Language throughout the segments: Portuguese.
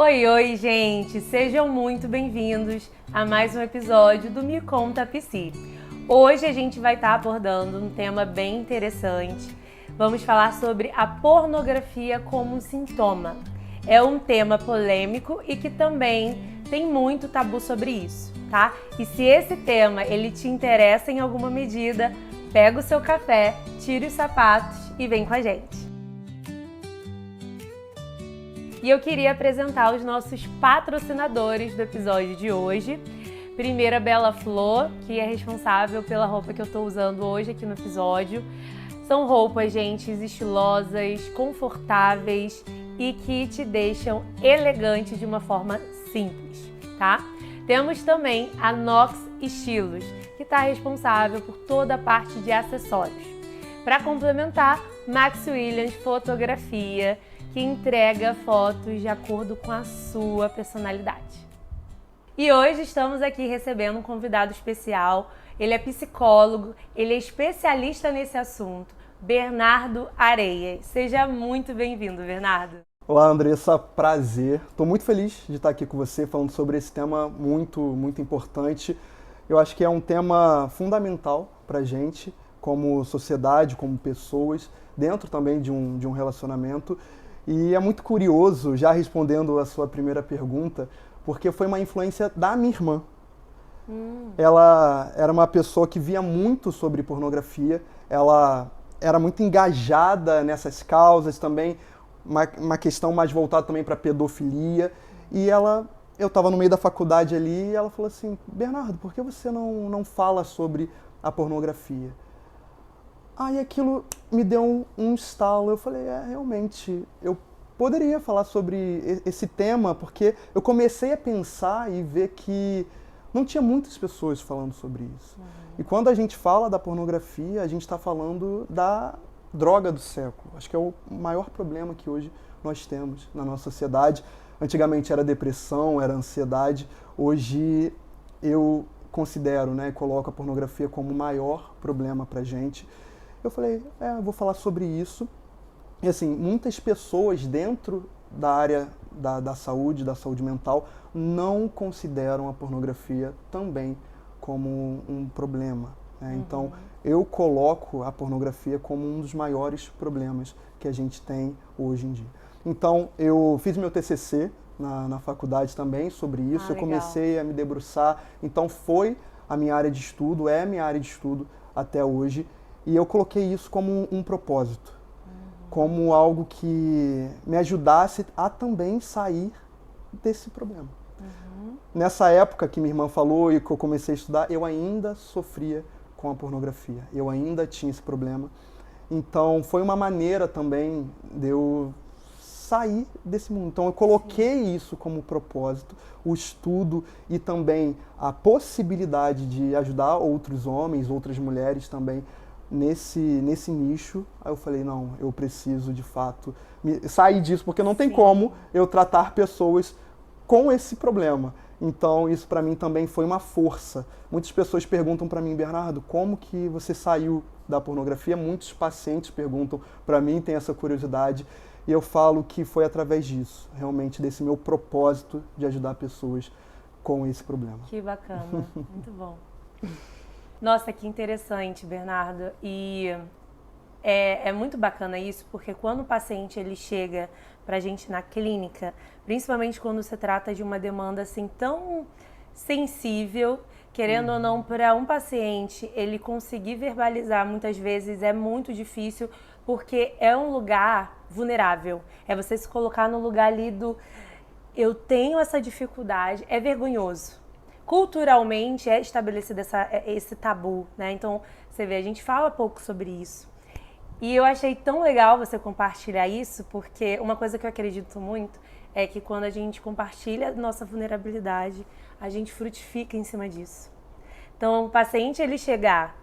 Oi, oi, gente! Sejam muito bem-vindos a mais um episódio do Me Conta Psi. Hoje a gente vai estar abordando um tema bem interessante. Vamos falar sobre a pornografia como um sintoma. É um tema polêmico e que também tem muito tabu sobre isso, tá? E se esse tema ele te interessa em alguma medida, pega o seu café, tira os sapatos e vem com a gente. E eu queria apresentar os nossos patrocinadores do episódio de hoje. Primeiro, a Bela Flor, que é responsável pela roupa que eu estou usando hoje aqui no episódio. São roupas, gente, estilosas, confortáveis e que te deixam elegante de uma forma simples, tá? Temos também a Nox Estilos, que está responsável por toda a parte de acessórios. Para complementar, Max Williams Fotografia, que entrega fotos de acordo com a sua personalidade. E hoje estamos aqui recebendo um convidado especial. Ele é psicólogo, ele é especialista nesse assunto, Bernardo Areias. Seja muito bem-vindo, Bernardo. Olá, Andressa, prazer. Estou muito feliz de estar aqui com você falando sobre esse tema muito importante. Eu acho que é um tema fundamental para a gente, como sociedade, como pessoas, dentro também de um relacionamento. E é muito curioso, já respondendo a sua primeira pergunta, porque foi uma influência da minha irmã. Ela era uma pessoa que via muito sobre pornografia, ela era muito engajada nessas causas também, uma questão mais voltada também para pedofilia. E eu estava no meio da faculdade ali e ela falou assim: Bernardo, por que você não fala sobre a pornografia? Aí aquilo me deu um estalo. Eu falei, realmente, eu poderia falar sobre esse tema, porque eu comecei a pensar e ver que não tinha muitas pessoas falando sobre isso. E quando a gente fala da pornografia, a gente está falando da droga do século. Acho que é o maior problema que hoje nós temos na nossa sociedade. Antigamente era depressão, era ansiedade. Hoje eu considero, coloco a pornografia como o maior problema pra gente. Eu falei, eu vou falar sobre isso. E assim, muitas pessoas dentro da área da saúde mental, não consideram a pornografia também como um problema. Então, eu coloco a pornografia como um dos maiores problemas que a gente tem hoje em dia. Então, eu fiz meu TCC na faculdade também sobre isso, eu comecei a me debruçar. Então, foi a minha área de estudo, é a minha área de estudo até hoje. E eu coloquei isso como um propósito, como algo que me ajudasse a também sair desse problema. Nessa época que minha irmã falou e que eu comecei a estudar, eu ainda sofria com a pornografia, eu ainda tinha esse problema. Então foi uma maneira também de eu sair desse mundo. Então eu coloquei isso como propósito, o estudo e também a possibilidade de ajudar outros homens, outras mulheres também nesse nicho. Aí eu falei, não, eu preciso de fato sair disso, porque não tem como eu tratar pessoas com esse problema. Então isso para mim também foi uma força. Muitas pessoas perguntam para mim, Bernardo, como que você saiu da pornografia? Muitos pacientes perguntam para mim, tem essa curiosidade. E eu falo que foi através disso, realmente desse meu propósito de ajudar pessoas com esse problema. Que bacana, muito bom. Nossa, que interessante, Bernardo. E é muito bacana isso, porque quando o paciente ele chega pra gente na clínica, principalmente quando se trata de uma demanda assim tão sensível, querendo ou não, para um paciente ele conseguir verbalizar muitas vezes é muito difícil, porque é um lugar vulnerável. É você se colocar no lugar ali do eu tenho essa dificuldade, é vergonhoso. Culturalmente é estabelecido esse tabu, né? Então, você vê, a gente fala pouco sobre isso. E eu achei tão legal você compartilhar isso, porque uma coisa que eu acredito muito é que quando a gente compartilha nossa vulnerabilidade, a gente frutifica em cima disso. Então, o paciente, ele chegar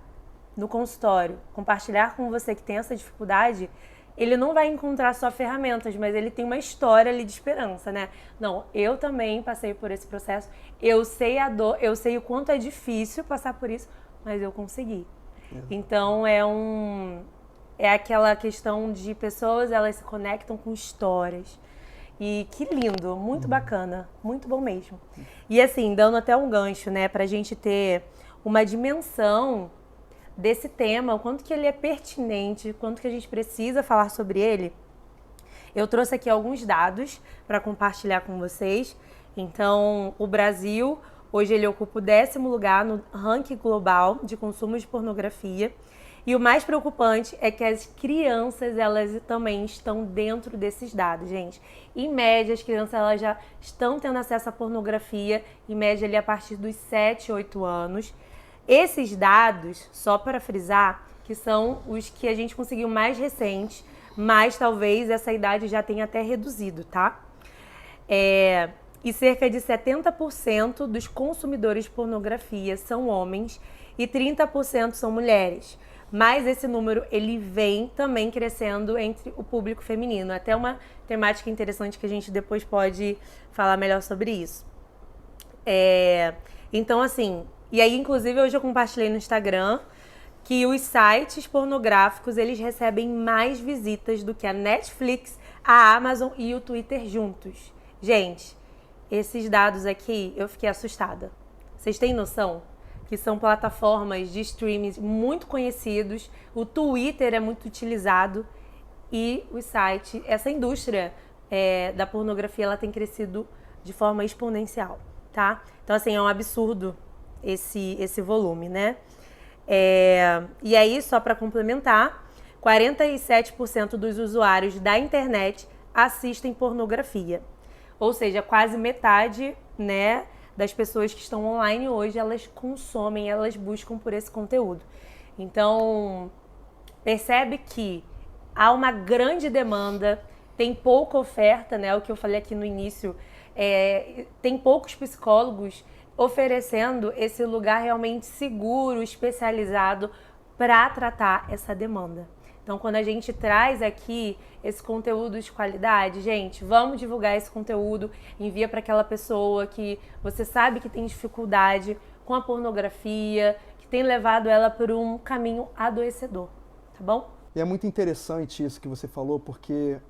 no consultório, compartilhar com você que tem essa dificuldade, ele não vai encontrar só ferramentas, mas ele tem uma história ali de esperança, né? Não, eu também passei por esse processo, eu sei a dor, eu sei o quanto é difícil passar por isso, mas eu consegui. Então é aquela questão de pessoas, elas se conectam com histórias. E que lindo, muito bacana, muito bom mesmo. E assim, dando até um gancho, né, pra gente ter uma dimensão desse tema, o quanto que ele é pertinente, o quanto que a gente precisa falar sobre ele, eu trouxe aqui alguns dados para compartilhar com vocês. Então, o Brasil, hoje ele ocupa o 10º lugar no ranking global de consumo de pornografia. E o mais preocupante é que as crianças, elas também estão dentro desses dados, gente. Em média, as crianças elas já estão tendo acesso à pornografia, em média ali a partir dos 7, 8 anos. Esses dados, só para frisar, que são os que a gente conseguiu mais recentes, mas talvez essa idade já tenha até reduzido, tá? E cerca de 70% dos consumidores de pornografia são homens e 30% são mulheres. Mas esse número, ele vem também crescendo entre o público feminino. Até uma temática interessante que a gente depois pode falar melhor sobre isso. Então, assim, e aí, inclusive, hoje eu compartilhei no Instagram que os sites pornográficos, eles recebem mais visitas do que a Netflix, a Amazon e o Twitter juntos. Gente, esses dados aqui, eu fiquei assustada. Vocês têm noção? Que são plataformas de streaming muito conhecidos, o Twitter é muito utilizado e os sites, essa indústria da pornografia, ela tem crescido de forma exponencial, tá? Então, assim, é um absurdo esse volume, né? E aí, só para complementar, 47% dos usuários da internet assistem pornografia. Ou seja, quase metade, né, das pessoas que estão online hoje, elas consomem, elas buscam por esse conteúdo. Então, percebe que há uma grande demanda, tem pouca oferta, né? O que eu falei aqui no início, tem poucos psicólogos oferecendo esse lugar realmente seguro, especializado para tratar essa demanda. Então, quando a gente traz aqui esse conteúdo de qualidade, gente, vamos divulgar esse conteúdo, envia para aquela pessoa que você sabe que tem dificuldade com a pornografia, que tem levado ela por um caminho adoecedor, tá bom? E é muito interessante isso que você falou, porque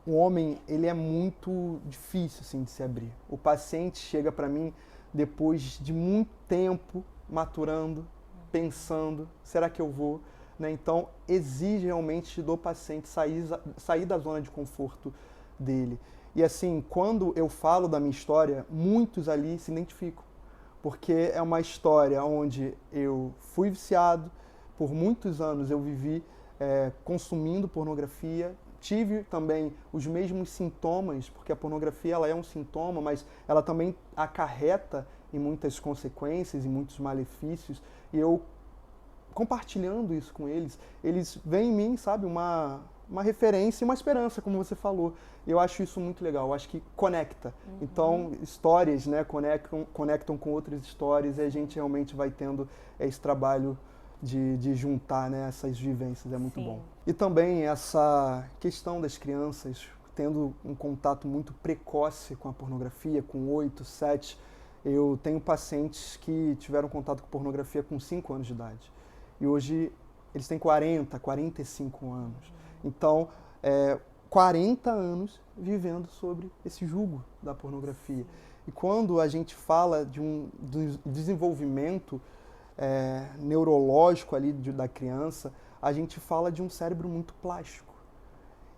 o homem, ele é muito difícil assim de se abrir. O paciente chega para mim depois de muito tempo maturando, pensando, será que eu vou? Né? Então, exige realmente do paciente sair da zona de conforto dele. E assim, quando eu falo da minha história, muitos ali se identificam, porque é uma história onde eu fui viciado, por muitos anos eu vivi consumindo pornografia, tive também os mesmos sintomas, porque a pornografia ela é um sintoma, mas ela também acarreta em muitas consequências, em muitos malefícios, e eu compartilhando isso com eles, eles veem em mim, sabe, uma referência e uma esperança, como você falou. Eu acho isso muito legal, eu acho que conecta. Então, histórias, né, conectam com outras histórias e a gente realmente vai tendo esse trabalho de juntar, né, essas vivências, é muito bom. E também essa questão das crianças tendo um contato muito precoce com a pornografia, com 8, 7. Eu tenho pacientes que tiveram contato com pornografia com 5 anos de idade. E hoje eles têm 40, 45 anos. Então, 40 anos vivendo sobre esse jugo da pornografia. E quando a gente fala de um desenvolvimento neurológico ali da criança, a gente fala de um cérebro muito plástico.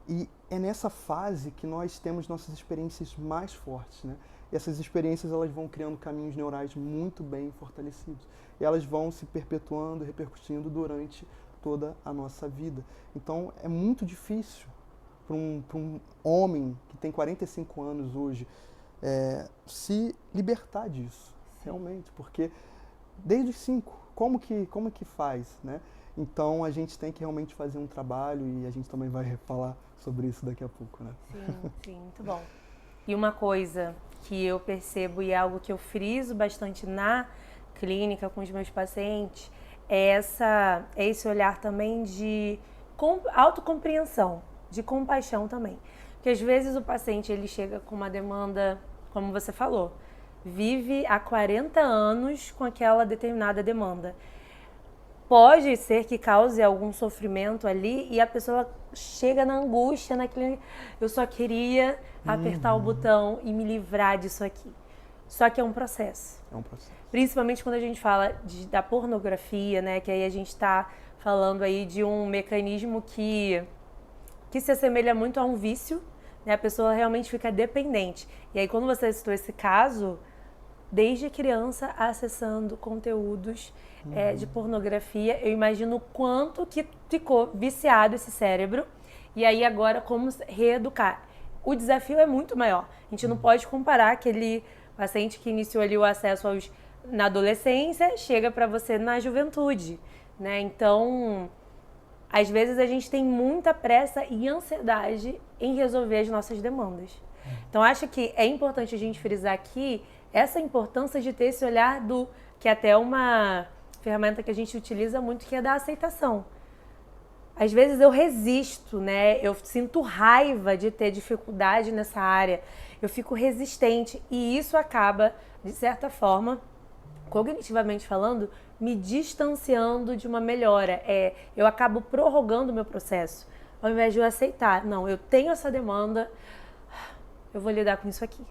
E é nessa fase que nós temos nossas experiências mais fortes, né? E essas experiências elas vão criando caminhos neurais muito bem fortalecidos. E elas vão se perpetuando, repercutindo durante toda a nossa vida. Então é muito difícil para um homem que tem 45 anos hoje se libertar disso, realmente, porque desde os 5, como que faz, né? Então a gente tem que realmente fazer um trabalho e a gente também vai falar sobre isso daqui a pouco, né? Sim, muito bom. E uma coisa que eu percebo e é algo que eu friso bastante na clínica com os meus pacientes é esse olhar também de autocompreensão, de compaixão também. Porque às vezes o paciente ele chega com uma demanda, como você falou, vive há 40 anos com aquela determinada demanda. pode ser que cause algum sofrimento ali e a pessoa chega na angústia, naquele... Eu só queria apertar o botão e me livrar disso aqui. Só que é um processo. É um processo. Principalmente quando a gente fala da pornografia, né? Que aí a gente está falando aí de um mecanismo que se assemelha muito a um vício, né? A pessoa realmente fica dependente. E aí quando você citou esse caso, desde criança acessando conteúdos de pornografia, eu imagino o quanto que ficou viciado esse cérebro. E aí agora como reeducar. O desafio é muito maior. A gente não pode comparar aquele paciente que iniciou ali o acesso na adolescência, chega para você na juventude, né? Então, às vezes a gente tem muita pressa e ansiedade em resolver as nossas demandas. Então, acho que é importante a gente frisar aqui essa importância de ter esse olhar que até é uma ferramenta que a gente utiliza muito, que é da aceitação. Às vezes eu resisto, né? Eu sinto raiva de ter dificuldade nessa área. Eu fico resistente e isso acaba, de certa forma, cognitivamente falando, me distanciando de uma melhora. Eu acabo prorrogando o meu processo, ao invés de eu aceitar. Não, eu tenho essa demanda, eu vou lidar com isso aqui.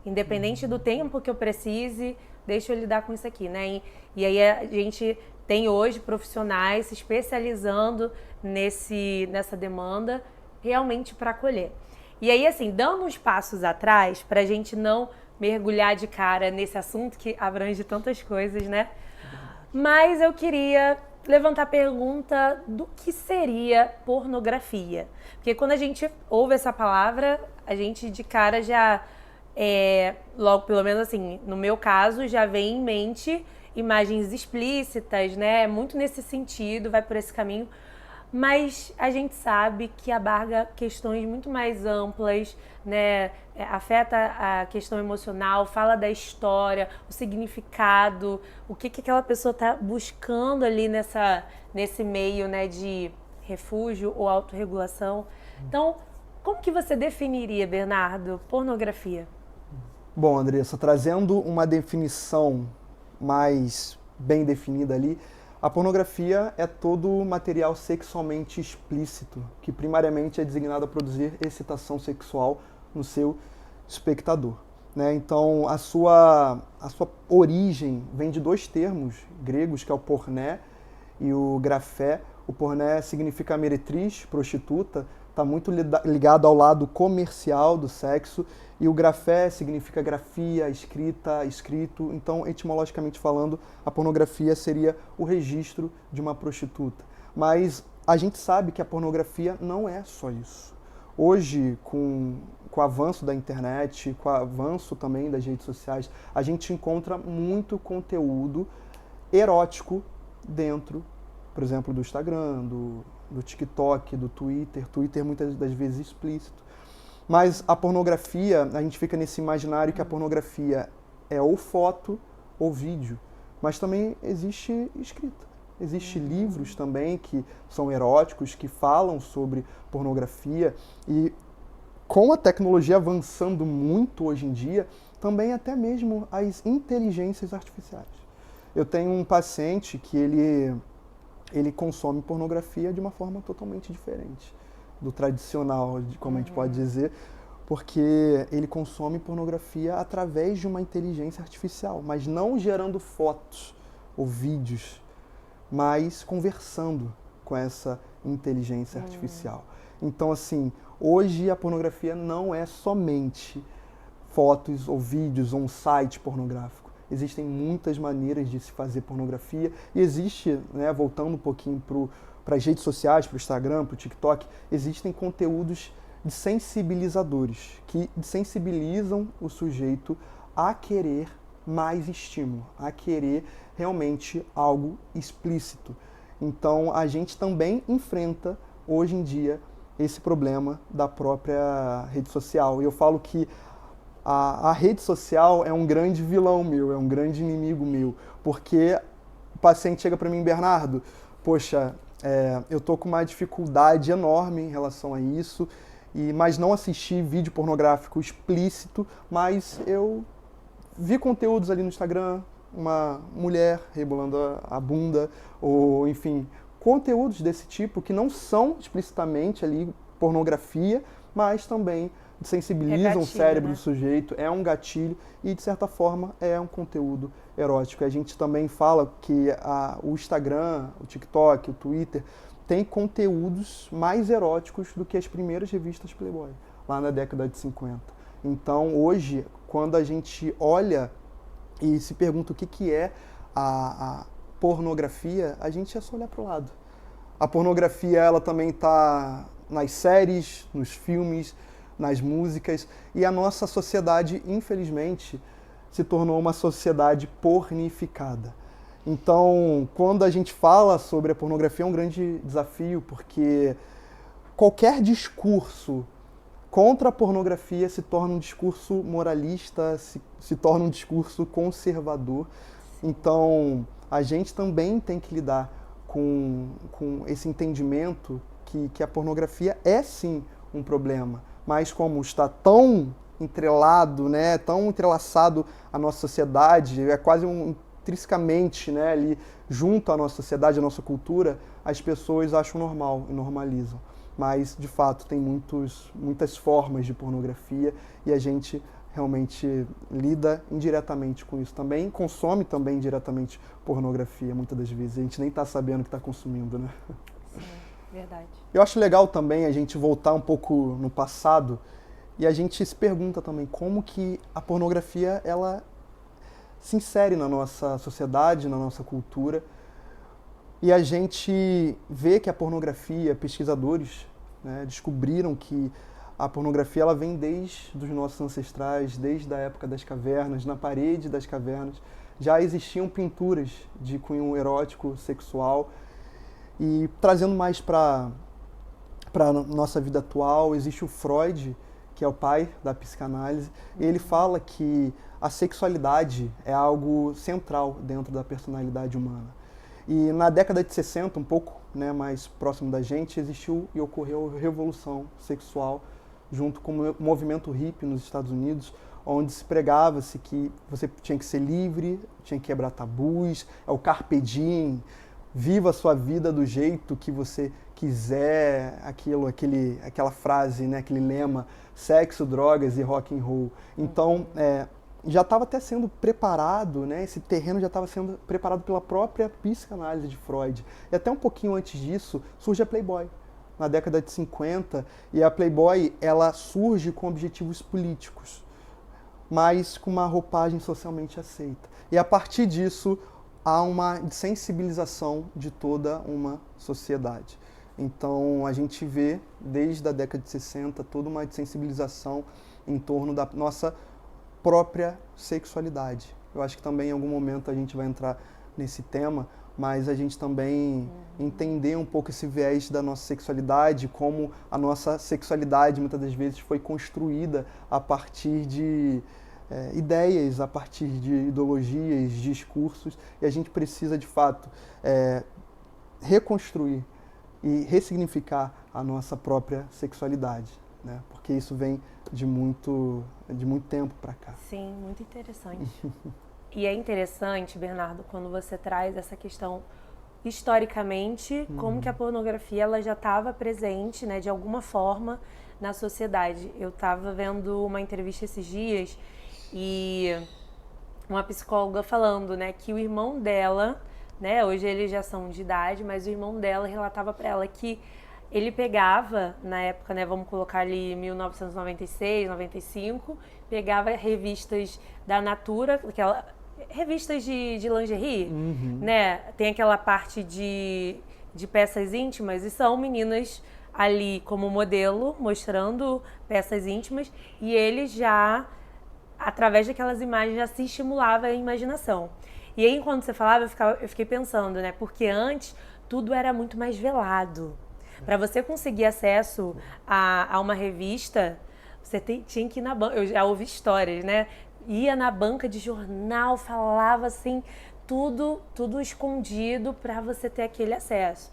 Independente do tempo que eu precise, deixa eu lidar com isso aqui, né? E aí a gente tem hoje profissionais se especializando nessa demanda realmente para acolher. E aí, assim, dando uns passos atrás, para a gente não mergulhar de cara nesse assunto que abrange tantas coisas, né? Mas eu queria levantar a pergunta do que seria pornografia. Porque quando a gente ouve essa palavra, a gente de cara já, logo, pelo menos assim, no meu caso, já vem em mente imagens explícitas, né? Muito nesse sentido, vai por esse caminho. Mas a gente sabe que abarca questões muito mais amplas, né? Afeta a questão emocional, fala da história, o significado, o que aquela pessoa está buscando ali nesse meio, né, de refúgio ou autorregulação. Então, como que você definiria, Bernardo, pornografia? Bom, Andressa, trazendo uma definição mais bem definida ali, a pornografia é todo material sexualmente explícito, que primariamente é designado a produzir excitação sexual no seu espectador, né? Então, a sua origem vem de dois termos gregos, que é o porné e o grafé. O porné significa meretriz, prostituta, está muito ligado ao lado comercial do sexo, e o grafé significa grafia, escrita, escrito. Então, etimologicamente falando, a pornografia seria o registro de uma prostituta. Mas a gente sabe que a pornografia não é só isso. Hoje, com o avanço da internet, com o avanço também das redes sociais, a gente encontra muito conteúdo erótico dentro, por exemplo, do Instagram, do TikTok, do Twitter. Twitter muitas das vezes explícito. Mas a pornografia, a gente fica nesse imaginário que a pornografia é ou foto ou vídeo, mas também existe escrita. Existem livros também que são eróticos, que falam sobre pornografia, e com a tecnologia avançando muito hoje em dia, também até mesmo as inteligências artificiais. Eu tenho um paciente que ele consome pornografia de uma forma totalmente diferente do tradicional, como a gente pode dizer, porque ele consome pornografia através de uma inteligência artificial, mas não gerando fotos ou vídeos, mas conversando com essa inteligência artificial. Então, assim, hoje a pornografia não é somente fotos ou vídeos ou um site pornográfico. Existem muitas maneiras de se fazer pornografia e existe, né, voltando um pouquinho para as redes sociais, para o Instagram, para o TikTok, existem conteúdos de sensibilizadores, que sensibilizam o sujeito a querer mais estímulo, a querer realmente algo explícito. Então, a gente também enfrenta, hoje em dia, esse problema da própria rede social. E eu falo que a rede social é um grande vilão meu, é um grande inimigo meu, porque o paciente chega para mim, Bernardo, poxa, eu tô com uma dificuldade enorme em relação a isso, mas não assisti vídeo pornográfico explícito, mas eu vi conteúdos ali no Instagram, uma mulher rebolando a bunda, ou enfim, conteúdos desse tipo que não são explicitamente ali pornografia, mas também sensibilizam o cérebro do sujeito, é um gatilho e, de certa forma, é um conteúdo erótico. A gente também fala que o Instagram, o TikTok, o Twitter, tem conteúdos mais eróticos do que as primeiras revistas Playboy, lá na década de 50. Então, hoje, quando a gente olha e se pergunta o que é a pornografia, a gente é só olhar para o lado. A pornografia, ela também está nas séries, nos filmes, nas músicas, e a nossa sociedade, infelizmente, se tornou uma sociedade pornificada. Então, quando a gente fala sobre a pornografia, é um grande desafio, porque qualquer discurso contra a pornografia se torna um discurso moralista, se torna um discurso conservador. Então, a gente também tem que lidar com esse entendimento que a pornografia é sim um problema, mas como está tão entrelado, né, tão entrelaçado à nossa sociedade, é quase intrinsecamente, né, ali junto à nossa sociedade, à nossa cultura, as pessoas acham normal e normalizam. Mas, de fato, tem muitas formas de pornografia e a gente realmente lida indiretamente com isso também, consome também indiretamente pornografia, muitas das vezes. A gente nem está sabendo que está consumindo, né? Sim, verdade. Eu acho legal também a gente voltar um pouco no passado e a gente se pergunta também como que a pornografia ela se insere na nossa sociedade, na nossa cultura. E a gente vê que a pornografia, pesquisadores, né, descobriram que a pornografia ela vem desde os nossos ancestrais, desde a época das cavernas. Na parede das cavernas já existiam pinturas de cunho erótico, sexual. E trazendo mais para a nossa vida atual, existe o Freud, que é o pai da psicanálise, e ele fala que a sexualidade é algo central dentro da personalidade humana. E na década de 60, um pouco, né, mais próximo da gente, existiu e ocorreu a revolução sexual junto com o movimento hippie nos Estados Unidos, onde se pregava-se que você tinha que ser livre, tinha que quebrar tabus, é o carpe diem, viva a sua vida do jeito que você quiser, aquela frase, né, aquele lema, sexo, drogas e rock and roll. Então, já estava até sendo preparado, né, esse terreno já estava sendo preparado pela própria psicanálise de Freud. E até um pouquinho antes disso, surge a Playboy, na década de 50, e a Playboy, ela surge com objetivos políticos, mas com uma roupagem socialmente aceita. E a partir disso, há uma sensibilização de toda uma sociedade. Então, a gente vê, desde a década de 60, toda uma sensibilização em torno da nossa própria sexualidade. Eu acho que também em algum momento a gente vai entrar nesse tema, mas a gente também entender um pouco esse viés da nossa sexualidade, como a nossa sexualidade muitas das vezes foi construída a partir de ideias, a partir de ideologias, discursos, e a gente precisa de fato reconstruir e ressignificar a nossa própria sexualidade, né? Porque isso vem de muito tempo para cá. Sim, muito interessante. E é interessante, Bernardo, quando você traz essa questão historicamente, como que a pornografia ela já estava presente, né, de alguma forma na sociedade. Eu estava vendo uma entrevista esses dias e uma psicóloga falando, né, que o irmão dela, né, hoje eles já são de idade, mas o irmão dela relatava para ela que ele pegava, na época, né, vamos colocar ali 1996, 95, pegava revistas da Natura, revistas de lingerie, né? Tem aquela parte de peças íntimas e são meninas ali como modelo, mostrando peças íntimas, e ele já, através daquelas imagens, já se estimulava a imaginação. E aí, quando você falava, eu fiquei pensando, né? Porque antes, tudo era muito mais velado. Para você conseguir acesso a uma revista, você tinha que ir na banca. Eu já ouvi histórias, né? Ia na banca de jornal, falava assim, tudo escondido para você ter aquele acesso.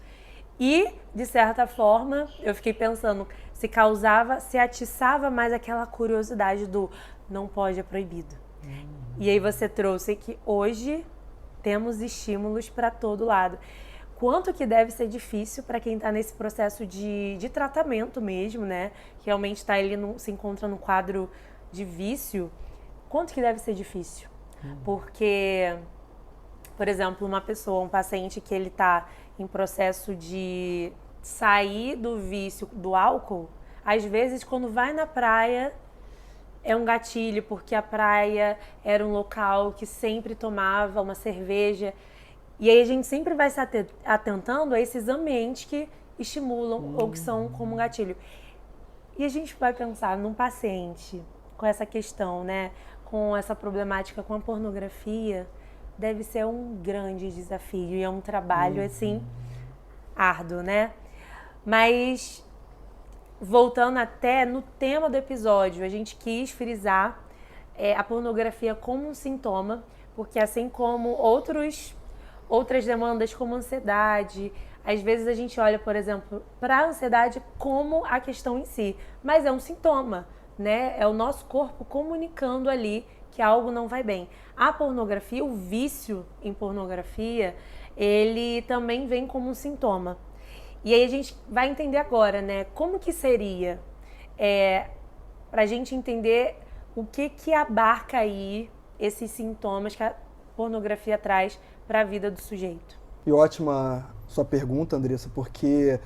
E, de certa forma, eu fiquei pensando, se atiçava mais aquela curiosidade do não pode, é proibido. E aí você trouxe que hoje temos estímulos para todo lado. Quanto que deve ser difícil para quem está nesse processo de tratamento mesmo, né? Que realmente se encontra no quadro de vício. Quanto que deve ser difícil? Porque, por exemplo, um paciente que ele está em processo de sair do vício do álcool, às vezes quando vai na praia é um gatilho, porque a praia era um local que sempre tomava uma cerveja. E aí a gente sempre vai se atentando a esses ambientes que estimulam ou que são como um gatilho. E a gente vai pensar num paciente com essa questão, né? Com essa problemática com a pornografia, deve ser um grande desafio e é um trabalho, assim, árduo, né? Mas, voltando até no tema do episódio, a gente quis frisar a pornografia como um sintoma, porque assim como outras demandas como ansiedade, às vezes a gente olha, por exemplo, para a ansiedade como a questão em si, mas é um sintoma, né? É o nosso corpo comunicando ali que algo não vai bem. A pornografia, o vício em pornografia, ele também vem como um sintoma. E aí a gente vai entender agora, né? Como que seria para a gente entender o que abarca aí esses sintomas que a pornografia traz para a vida do sujeito. E ótima sua pergunta, Andressa, porque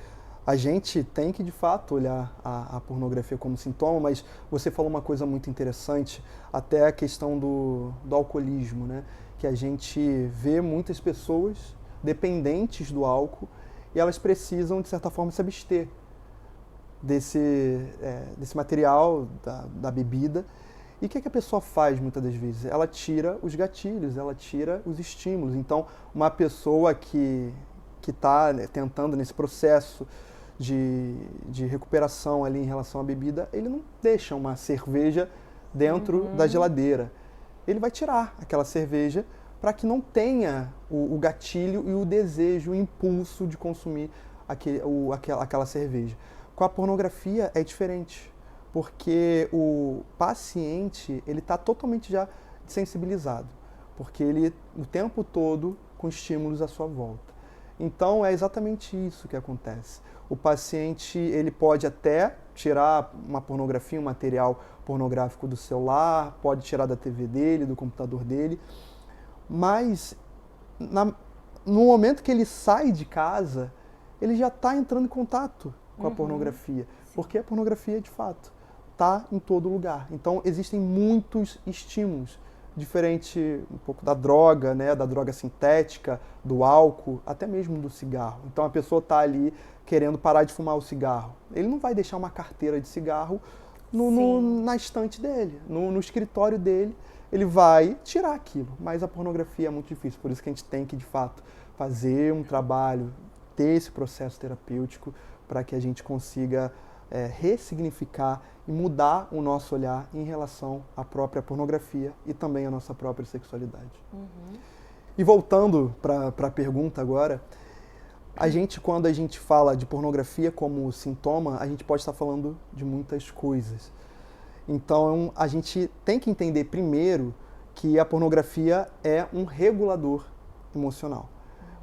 a gente tem que, de fato, olhar a pornografia como sintoma, mas você falou uma coisa muito interessante, até a questão do alcoolismo, né? Que a gente vê muitas pessoas dependentes do álcool e elas precisam, de certa forma, se abster desse material, da bebida. E o que a pessoa faz muitas das vezes? Ela tira os gatilhos, ela tira os estímulos. Então, uma pessoa que está, né, tentando nesse processo de recuperação ali em relação à bebida, ele não deixa uma cerveja dentro da geladeira. Ele vai tirar aquela cerveja para que não tenha o gatilho e o desejo, o impulso de consumir aquela cerveja. Com a pornografia é diferente, porque o paciente ele está totalmente já sensibilizado, porque ele o tempo todo com estímulos à sua volta. Então é exatamente isso que acontece. O paciente ele pode até tirar uma pornografia, um material pornográfico do celular, pode tirar da TV dele, do computador dele, mas no momento que ele sai de casa, ele já está entrando em contato com a pornografia, porque a pornografia, de fato, está em todo lugar. Então, existem muitos estímulos, diferente um pouco da droga, né, da droga sintética, do álcool, até mesmo do cigarro. Então, a pessoa está ali querendo parar de fumar o cigarro. Ele não vai deixar uma carteira de cigarro na estante dele, no escritório dele. Ele vai tirar aquilo, mas a pornografia é muito difícil, por isso que a gente tem que, de fato, fazer um trabalho, ter esse processo terapêutico para que a gente consiga ressignificar e mudar o nosso olhar em relação à própria pornografia e também à nossa própria sexualidade. E voltando para a pergunta agora, quando a gente fala de pornografia como sintoma, a gente pode estar falando de muitas coisas. Então, a gente tem que entender primeiro que a pornografia é um regulador emocional.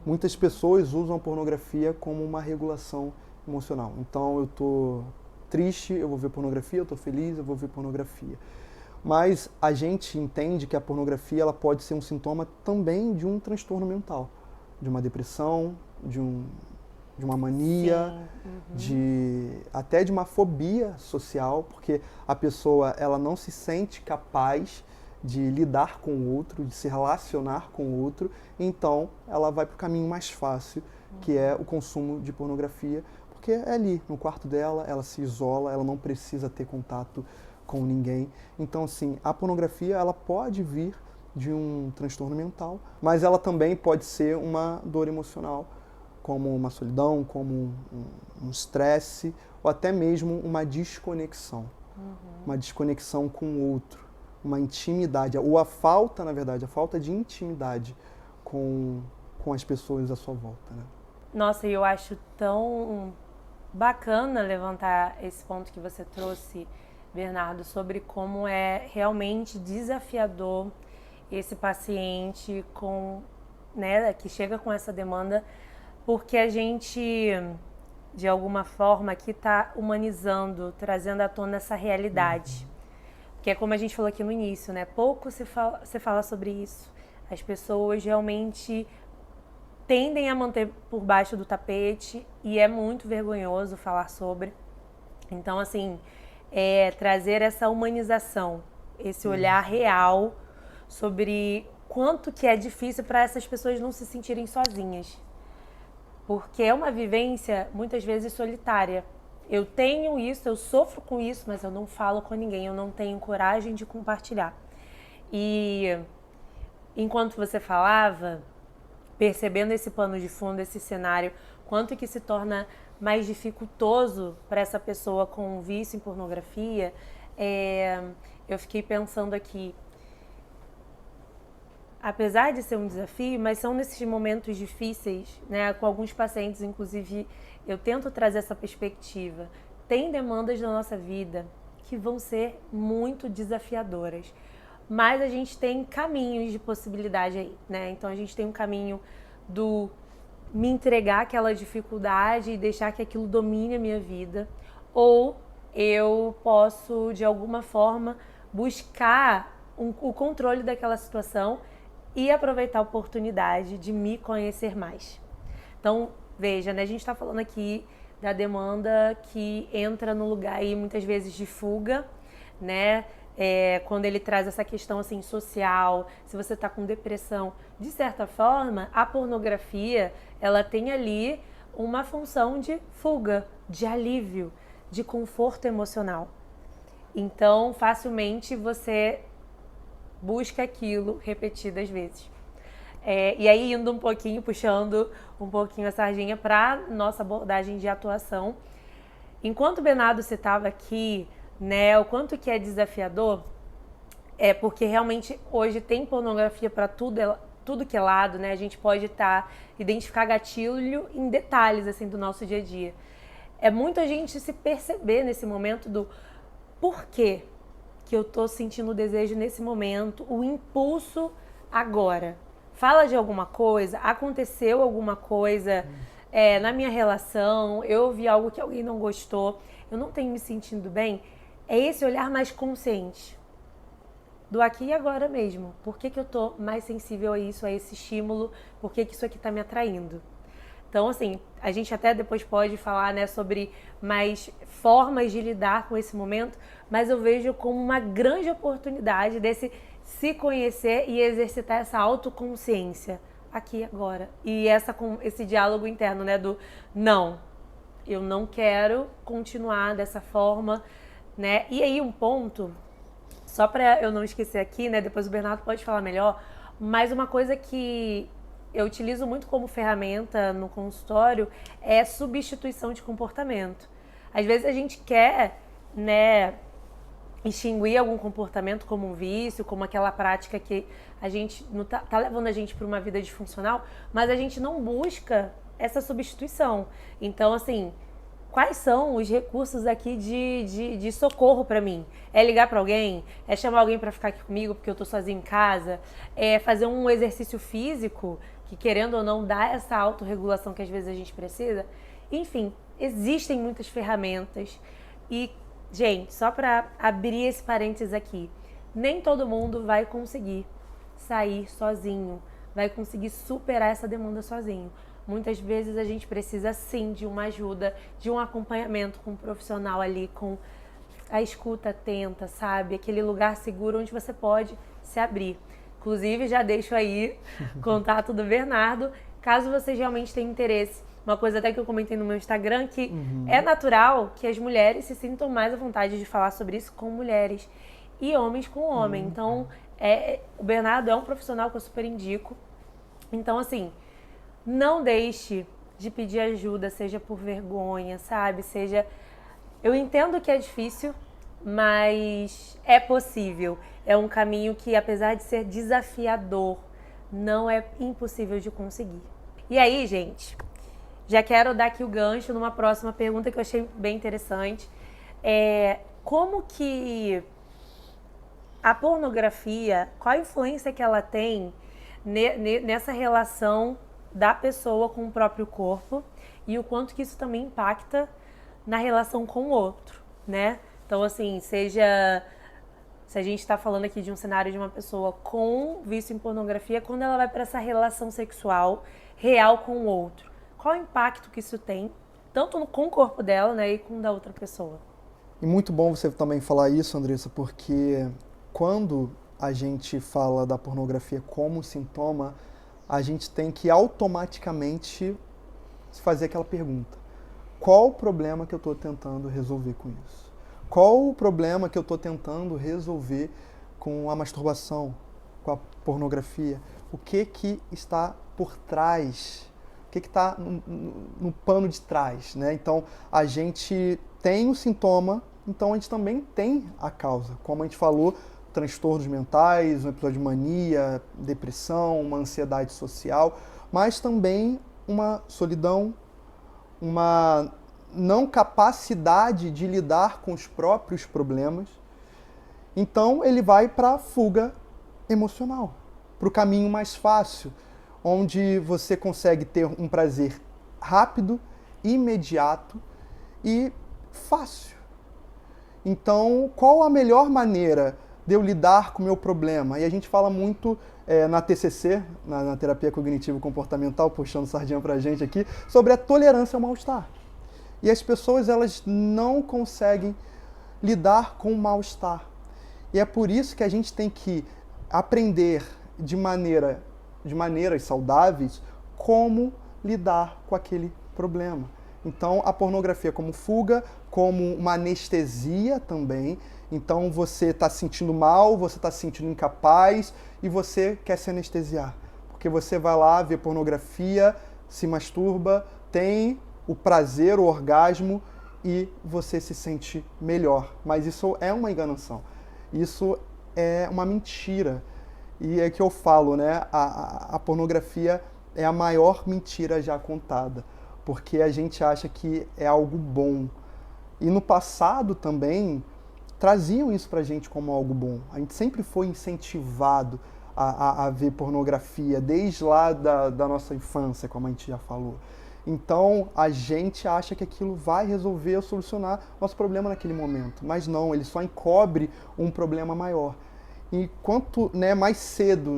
Muitas pessoas usam a pornografia como uma regulação emocional. Então, eu estou triste, eu vou ver pornografia, eu estou feliz, eu vou ver pornografia. Mas a gente entende que a pornografia ela pode ser um sintoma também de um transtorno mental, de uma depressão, de uma mania, até de uma fobia social, porque a pessoa ela não se sente capaz de lidar com o outro, de se relacionar com o outro, então ela vai para o caminho mais fácil, que é o consumo de pornografia, porque é ali, no quarto dela, ela se isola, ela não precisa ter contato com ninguém. Então, assim, a pornografia ela pode vir de um transtorno mental, mas ela também pode ser uma dor emocional, como uma solidão, como um estresse, ou até mesmo uma desconexão. Uma desconexão com o outro, uma intimidade, ou a falta, na verdade, a falta de intimidade com as pessoas à sua volta, né? Nossa, eu acho tão bacana levantar esse ponto que você trouxe, Bernardo, sobre como é realmente desafiador esse paciente né, que chega com essa demanda, porque a gente, de alguma forma, aqui está humanizando, trazendo à tona essa realidade. Que é como a gente falou aqui no início, né? Pouco se fala sobre isso. As pessoas realmente tendem a manter por baixo do tapete e é muito vergonhoso falar sobre. Então, assim, trazer essa humanização, esse olhar real sobre quanto que é difícil para essas pessoas não se sentirem sozinhas. Porque é uma vivência, muitas vezes, solitária. Eu tenho isso, eu sofro com isso, mas eu não falo com ninguém, eu não tenho coragem de compartilhar. E enquanto você falava, percebendo esse pano de fundo, esse cenário, quanto que se torna mais dificultoso para essa pessoa com vício em pornografia, eu fiquei pensando aqui, apesar de ser um desafio, mas são nesses momentos difíceis, né, com alguns pacientes, inclusive, eu tento trazer essa perspectiva. Tem demandas na nossa vida que vão ser muito desafiadoras, mas a gente tem caminhos de possibilidade aí, né? Então a gente tem um caminho do me entregar àquela dificuldade e deixar que aquilo domine a minha vida, ou eu posso, de alguma forma, buscar o controle daquela situação e aproveitar a oportunidade de me conhecer mais. Então, veja, né, a gente está falando aqui da demanda que entra no lugar aí muitas vezes de fuga, né? Quando ele traz essa questão assim social, se você está com depressão, de certa forma, a pornografia, ela tem ali uma função de fuga, de alívio, de conforto emocional. Então, facilmente você busca aquilo repetidas vezes. E aí, indo um pouquinho, puxando um pouquinho a sardinha para nossa abordagem de atuação. Enquanto o Bernardo citava aqui, né, o quanto que é desafiador, porque realmente hoje tem pornografia para tudo que é lado, né? A gente pode identificar gatilho em detalhes assim do nosso dia a dia. É muito a gente se perceber nesse momento do porquê que eu tô sentindo o desejo nesse momento, o impulso agora. Fala de alguma coisa, aconteceu alguma coisa na minha relação, eu ouvi algo que alguém não gostou, eu não tenho me sentindo bem. É esse olhar mais consciente do aqui e agora mesmo. Por que eu tô mais sensível a isso, a esse estímulo? Por que isso aqui tá me atraindo? Então, assim, a gente até depois pode falar, né, sobre mais formas de lidar com esse momento, mas eu vejo como uma grande oportunidade desse se conhecer e exercitar essa autoconsciência aqui e agora. E esse diálogo interno, né, do não, eu não quero continuar dessa forma, né? E aí um ponto, só para eu não esquecer aqui, né, depois o Bernardo pode falar melhor, mas uma coisa que eu utilizo muito como ferramenta no consultório é substituição de comportamento. Às vezes a gente quer, né, extinguir algum comportamento como um vício, como aquela prática que a gente não tá levando a gente para uma vida disfuncional, mas a gente não busca essa substituição. Então, assim, quais são os recursos aqui de socorro para mim? É ligar para alguém? É chamar alguém para ficar aqui comigo porque eu tô sozinha em casa? É fazer um exercício físico que, querendo ou não, dá essa autorregulação que às vezes a gente precisa? Enfim, existem muitas ferramentas e, gente, só para abrir esse parênteses aqui, nem todo mundo vai conseguir sair sozinho, vai conseguir superar essa demanda sozinho. Muitas vezes a gente precisa sim de uma ajuda, de um acompanhamento com um profissional ali, com a escuta atenta, sabe? Aquele lugar seguro onde você pode se abrir. Inclusive, já deixo aí o contato do Bernardo, caso vocês realmente tenham interesse. Uma coisa até que eu comentei no meu Instagram, que é natural que as mulheres se sintam mais à vontade de falar sobre isso com mulheres e homens com homem. Então, o Bernardo é um profissional que eu super indico. Então, assim, não deixe de pedir ajuda, seja por vergonha, sabe? Eu entendo que é difícil, mas é possível. É um caminho que, apesar de ser desafiador, não é impossível de conseguir. E aí, gente, já quero dar aqui o gancho numa próxima pergunta que eu achei bem interessante. Como que a pornografia, qual a influência que ela tem nessa relação da pessoa com o próprio corpo e o quanto que isso também impacta na relação com o outro, né? Então, assim, se a gente está falando aqui de um cenário de uma pessoa com vício em pornografia, quando ela vai para essa relação sexual real com o outro, qual o impacto que isso tem, tanto com o corpo dela, né, e com o da outra pessoa? E muito bom você também falar isso, Andressa, porque quando a gente fala da pornografia como sintoma, a gente tem que automaticamente se fazer aquela pergunta: qual o problema que eu estou tentando resolver com isso? Qual o problema que eu estou tentando resolver com a masturbação, com a pornografia? O que está por trás? O que está no pano de trás, né? Então, a gente tem o sintoma, então a gente também tem a causa. Como a gente falou, transtornos mentais, um episódio de mania, depressão, uma ansiedade social, mas também uma solidão, uma não capacidade de lidar com os próprios problemas. Então ele vai para a fuga emocional, para o caminho mais fácil, onde você consegue ter um prazer rápido, imediato e fácil. Então, qual a melhor maneira de eu lidar com o meu problema? E a gente fala muito na TCC, na terapia cognitivo-comportamental, puxando sardinha pra gente aqui, sobre a tolerância ao mal-estar. E as pessoas, elas não conseguem lidar com o mal-estar. E é por isso que a gente tem que aprender de maneiras saudáveis como lidar com aquele problema. Então, a pornografia como fuga, como uma anestesia também. Então, você está se sentindo mal, você está se sentindo incapaz e você quer se anestesiar. Porque você vai lá ver pornografia, se masturba, tem o prazer, o orgasmo e você se sente melhor. Mas isso é uma enganação. Isso é uma mentira. E é que eu falo, né? A pornografia é a maior mentira já contada. Porque a gente acha que é algo bom. E no passado também traziam isso pra gente como algo bom. A gente sempre foi incentivado a ver pornografia, desde lá da nossa infância, como a gente já falou. Então a gente acha que aquilo vai resolver ou solucionar nosso problema naquele momento. Mas não, ele só encobre um problema maior. E quanto mais cedo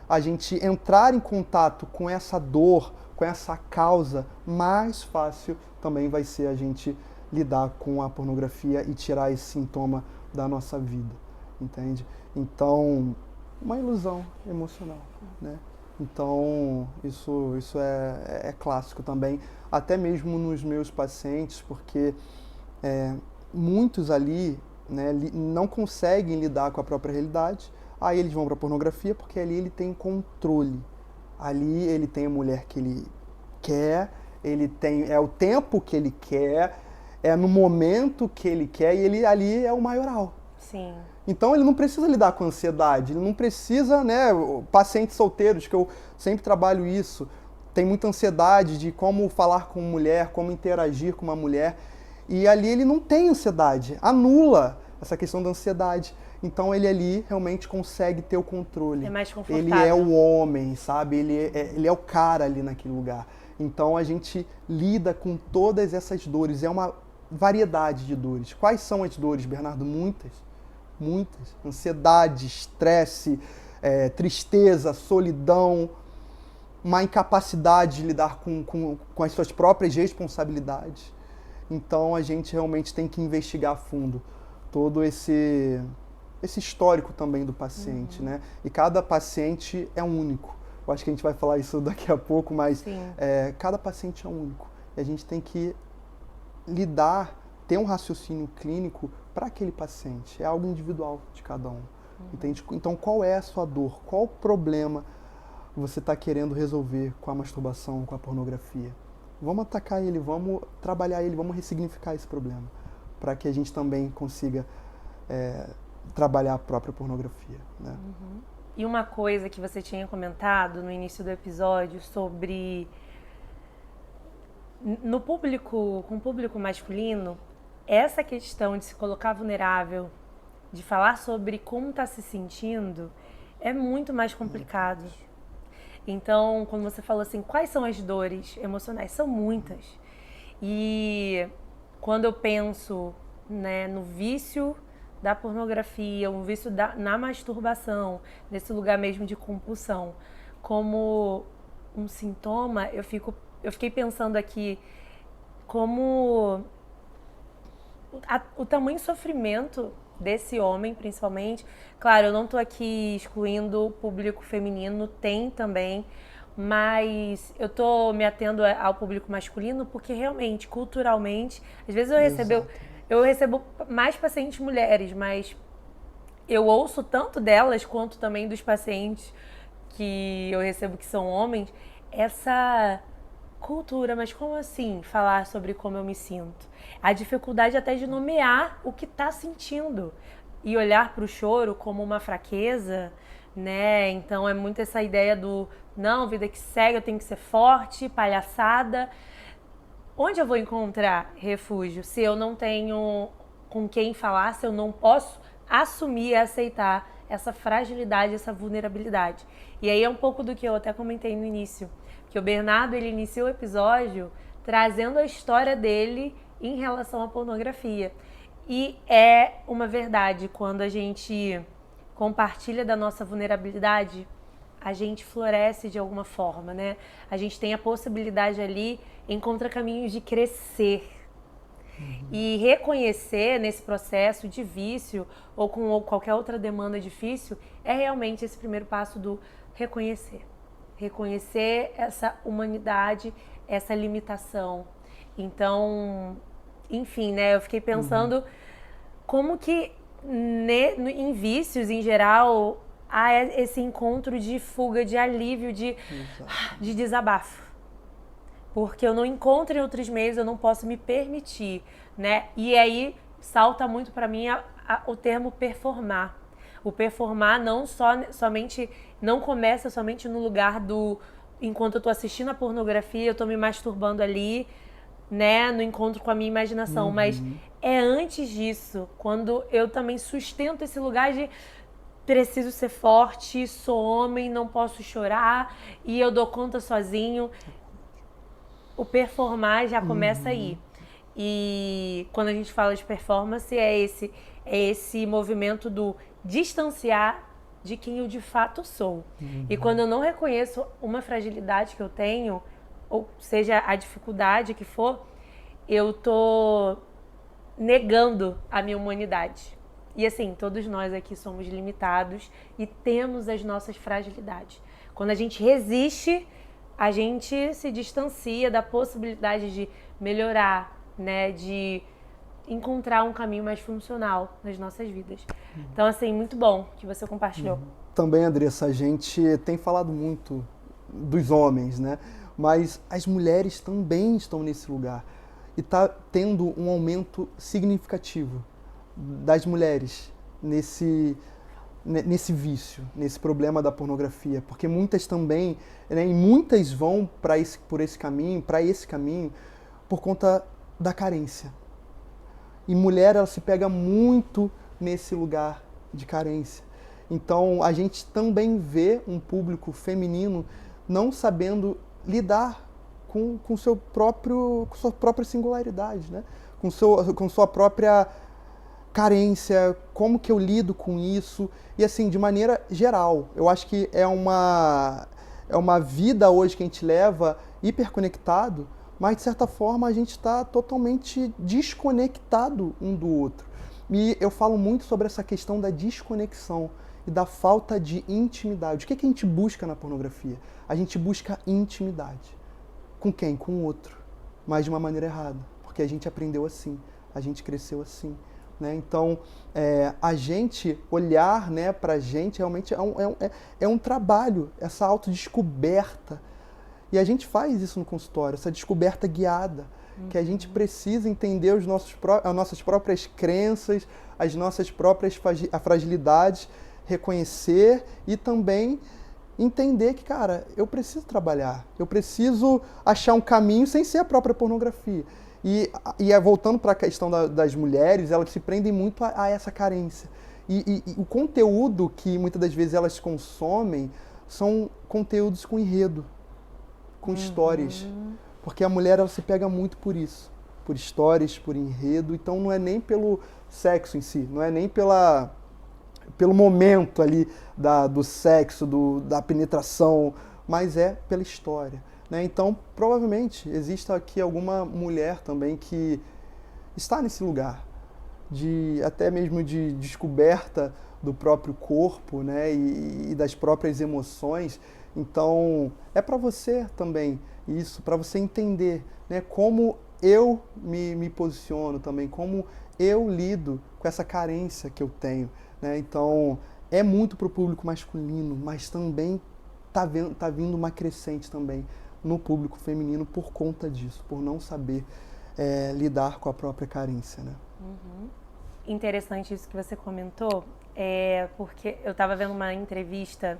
a gente entrar em contato com essa dor, com essa causa, mais fácil também vai ser a gente lidar com a pornografia e tirar esse sintoma da nossa vida, entende? Então, uma ilusão emocional, né? Então, isso é clássico também, até mesmo nos meus pacientes, porque muitos ali não conseguem lidar com a própria realidade, aí eles vão para a pornografia porque ali ele tem controle. Ali ele tem a mulher que ele quer, ele tem o tempo que ele quer, é no momento que ele quer e ele ali é o maioral. Sim. Então ele não precisa lidar com ansiedade, ele não precisa, pacientes solteiros, que eu sempre trabalho isso, tem muita ansiedade de como falar com mulher, como interagir com uma mulher, e ali ele não tem ansiedade, anula essa questão da ansiedade. Então ele ali realmente consegue ter o controle. É mais confortável. Ele é o homem, sabe? Ele é o cara ali naquele lugar. Então a gente lida com todas essas dores. É uma variedade de dores. Quais são as dores, Bernardo? Muitas. Muitas. Ansiedade, estresse, tristeza, solidão, uma incapacidade de lidar com as suas próprias responsabilidades. Então a gente realmente tem que investigar a fundo todo esse histórico também do paciente, né? E cada paciente é único. Eu acho que a gente vai falar isso daqui a pouco, mas cada paciente é único. E a gente tem que ter um raciocínio clínico para aquele paciente. É algo individual de cada um. Entende? Então, qual é a sua dor? Qual o problema você está querendo resolver com a masturbação, com a pornografia? Vamos atacar ele, vamos trabalhar ele, vamos ressignificar esse problema, para que a gente também consiga trabalhar a própria pornografia, né? E uma coisa que você tinha comentado no início do episódio sobre com o público masculino, essa questão de se colocar vulnerável de falar sobre como está se sentindo, é muito mais complicado. Então, quando você falou assim, quais são as dores emocionais? São muitas. E quando eu penso, né, no vício da pornografia, o vício na masturbação, nesse lugar mesmo de compulsão, como um sintoma, eu fiquei pensando aqui como o tamanho sofrimento desse homem, principalmente. Claro, eu não tô aqui excluindo o público feminino, tem também, mas eu tô me atendo ao público masculino porque realmente, culturalmente, às vezes eu recebo mais pacientes mulheres, mas eu ouço tanto delas quanto também dos pacientes que eu recebo que são homens, essa cultura, mas como assim falar sobre como eu me sinto? A dificuldade até de nomear o que está sentindo e olhar para o choro como uma fraqueza, né? Então é muito essa ideia do não, vida que segue, eu tenho que ser forte, palhaçada. Onde eu vou encontrar refúgio se eu não tenho com quem falar, se eu não posso assumir e aceitar essa fragilidade, essa vulnerabilidade? E aí é um pouco do que eu até comentei no início, que o Bernardo, ele inicia o episódio trazendo a história dele em relação à pornografia. E é uma verdade, quando a gente compartilha da nossa vulnerabilidade, a gente floresce de alguma forma, né? A gente tem a possibilidade ali, encontra caminhos de crescer. E reconhecer nesse processo de vício ou com qualquer outra demanda difícil é realmente esse primeiro passo do reconhecer. Reconhecer essa humanidade, essa limitação. Então, enfim, né? Eu fiquei pensando como que em vícios, em geral, há esse encontro de fuga, de alívio, de desabafo. Porque eu não encontro em outros meios, eu não posso me permitir, né? E aí salta muito para mim o termo performar. O performar não começa somente no lugar do enquanto eu tô assistindo a pornografia, eu tô me masturbando ali, né, no encontro com a minha imaginação, mas é antes disso, quando eu também sustento esse lugar de preciso ser forte, sou homem, não posso chorar e eu dou conta sozinho. O performar já começa aí. E quando a gente fala de performance, é esse movimento do distanciar de quem eu de fato sou. E quando eu não reconheço uma fragilidade que eu tenho, ou seja, a dificuldade que for, eu tô negando a minha humanidade. E assim, todos nós aqui somos limitados e temos as nossas fragilidades. Quando a gente resiste, a gente se distancia da possibilidade de melhorar, né, de encontrar um caminho mais funcional nas nossas vidas. Então, assim, muito bom que você compartilhou. Também, Andressa, a gente tem falado muito dos homens, né? Mas as mulheres também estão nesse lugar. E está tendo um aumento significativo das mulheres nesse vício, nesse problema da pornografia. Porque muitas também, né, e muitas vão para esse caminho, por conta da carência. E mulher, ela se pega muito nesse lugar de carência. Então, a gente também vê um público feminino não sabendo lidar com sua própria singularidade, né? Com sua própria carência, como que eu lido com isso. E assim, de maneira geral, eu acho que é uma vida hoje que a gente leva hiperconectado, mas de certa forma a gente está totalmente desconectado um do outro. E eu falo muito sobre essa questão da desconexão e da falta de intimidade. O que a gente busca na pornografia? A gente busca intimidade. Com quem? Com o outro. Mas de uma maneira errada. Porque a gente aprendeu assim, a gente cresceu assim. Né? Então, a gente olhar, né, para a gente realmente é um trabalho, essa autodescoberta. E a gente faz isso no consultório, essa descoberta guiada, que a gente precisa entender as nossas próprias crenças, as nossas próprias fragilidades, reconhecer e também entender que, cara, eu preciso trabalhar, eu preciso achar um caminho sem ser a própria pornografia. E voltando para a questão das mulheres, elas se prendem muito a essa carência. E o conteúdo que muitas das vezes elas consomem são conteúdos com enredo, com histórias. Porque a mulher, ela se pega muito por isso, por histórias, por enredo. Então não é nem pelo sexo em si, não é nem pelo momento ali do sexo, da penetração, mas é pela história, né? Então, provavelmente, existe aqui alguma mulher também que está nesse lugar, até mesmo de descoberta do próprio corpo, né? E das próprias emoções. Então, é para você também isso, para você entender, né? Como eu me posiciono também, como eu lido com essa carência que eu tenho, né? Então, é muito para o público masculino, mas também tá vindo uma crescente também no público feminino por conta disso, por não saber lidar com a própria carência, né? Interessante isso que você comentou, porque eu estava vendo uma entrevista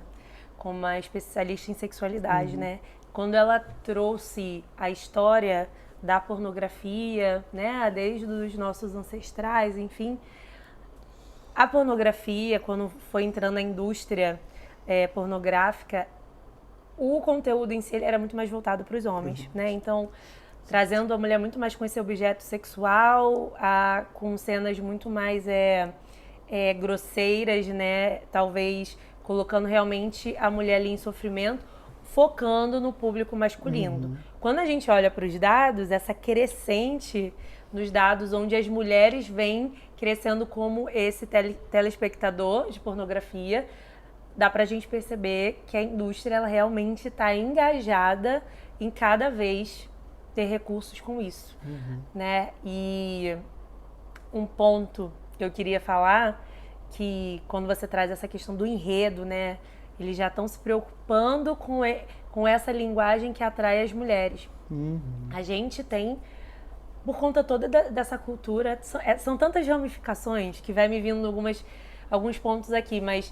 com uma especialista em sexualidade, né? Quando ela trouxe a história da pornografia, né? Desde os nossos ancestrais, enfim. A pornografia, quando foi entrando na indústria pornográfica, o conteúdo em si ele era muito mais voltado para os homens, né? Então, trazendo a mulher muito mais com esse objeto sexual, com cenas muito mais grosseiras, né? Talvez colocando realmente a mulher ali em sofrimento, focando no público masculino. Quando a gente olha para os dados, essa crescente nos dados onde as mulheres vêm crescendo como esse telespectador de pornografia, dá pra gente perceber que a indústria ela realmente está engajada em cada vez ter recursos com isso, né? E um ponto que eu queria falar, que quando você traz essa questão do enredo, né? Eles já estão se preocupando com essa linguagem que atrai as mulheres. A gente tem, por conta toda dessa cultura, são tantas ramificações que vai me vindo alguns pontos aqui, mas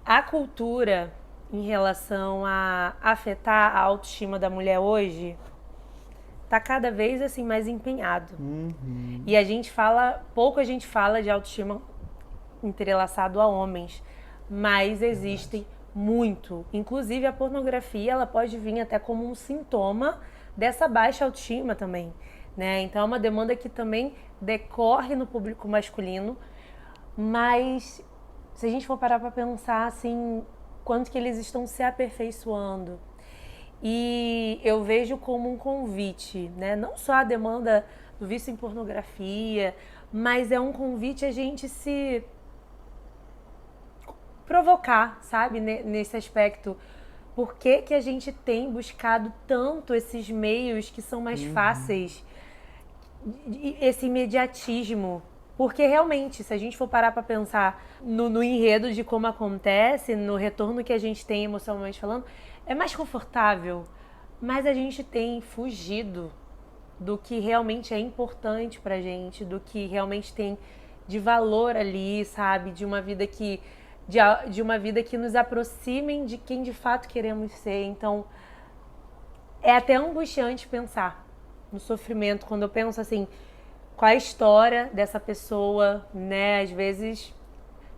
a cultura em relação a afetar a autoestima da mulher hoje tá cada vez assim mais empenhado. E pouco a gente fala de autoestima entrelaçado a homens, mas existem muito. Inclusive a pornografia, ela pode vir até como um sintoma dessa baixa autoestima também, né? Então é uma demanda que também decorre no público masculino, mas se a gente for parar para pensar assim, quanto que eles estão se aperfeiçoando. E eu vejo como um convite, né? Não só a demanda do vício em pornografia, mas é um convite a gente se provocar, sabe? Nesse aspecto. Por que a gente tem buscado tanto esses meios que são mais fáceis, esse imediatismo? Porque realmente, se a gente for parar para pensar no enredo de como acontece, no retorno que a gente tem emocionalmente falando, é mais confortável, mas a gente tem fugido do que realmente é importante pra gente, do que realmente tem de valor ali, sabe? De uma vida que nos aproxime de quem de fato queremos ser. Então, é até angustiante pensar no sofrimento, quando eu penso assim, qual é a história dessa pessoa, né? Às vezes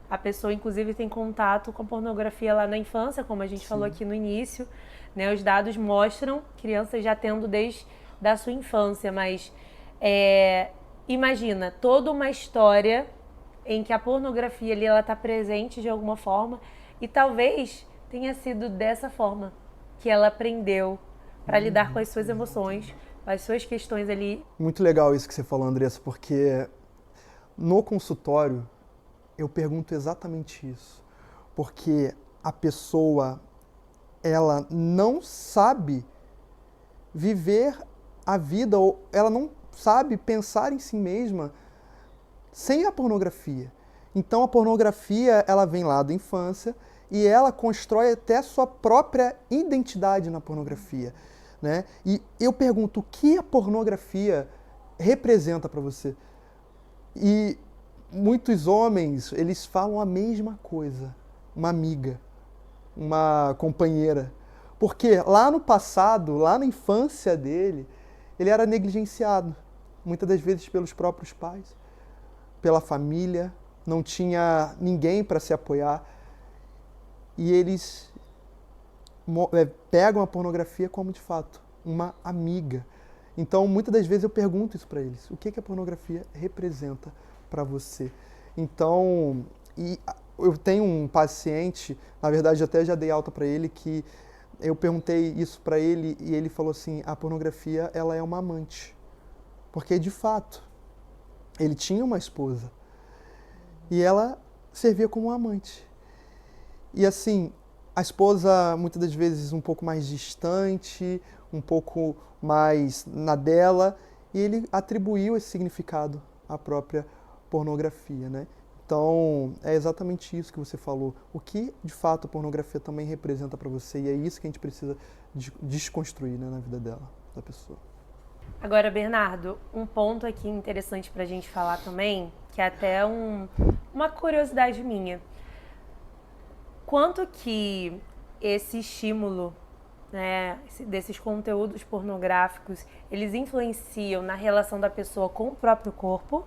a pessoa inclusive tem contato com a pornografia lá na infância, como a gente falou aqui no início, né? Os dados mostram crianças já tendo desde da sua infância, mas imagina toda uma história em que a pornografia ali ela está presente de alguma forma e talvez tenha sido dessa forma que ela aprendeu para lidar com as suas emoções, com as suas questões ali. Muito legal isso que você falou, Andressa, porque no consultório eu pergunto exatamente isso. Porque a pessoa, ela não sabe viver a vida, ou ela não sabe pensar em si mesma sem a pornografia. Então a pornografia, ela vem lá da infância e ela constrói até a sua própria identidade na pornografia, né? E eu pergunto, o que a pornografia representa para você? E muitos homens, eles falam a mesma coisa. Uma amiga, uma companheira. Porque lá no passado, lá na infância dele, ele era negligenciado. Muitas das vezes pelos próprios pais, pela família, não tinha ninguém para se apoiar, e eles pegam a pornografia como, de fato, uma amiga. Então, muitas das vezes eu pergunto isso para eles. O que a pornografia representa para você? Então, eu tenho um paciente, na verdade até já dei alta para ele, que eu perguntei isso para ele e ele falou assim, a pornografia ela é uma amante. Porque, de fato, ele tinha uma esposa e ela servia como uma amante. E assim, a esposa muitas das vezes um pouco mais distante, um pouco mais na dela, e ele atribuiu esse significado à própria pornografia, né? Então, é exatamente isso que você falou. O que, de fato, a pornografia também representa para você, e é isso que a gente precisa desconstruir, né, na vida dela, da pessoa. Agora, Bernardo, um ponto aqui interessante para a gente falar também, que é até uma curiosidade minha. Quanto que esse estímulo, né, desses conteúdos pornográficos, eles influenciam na relação da pessoa com o próprio corpo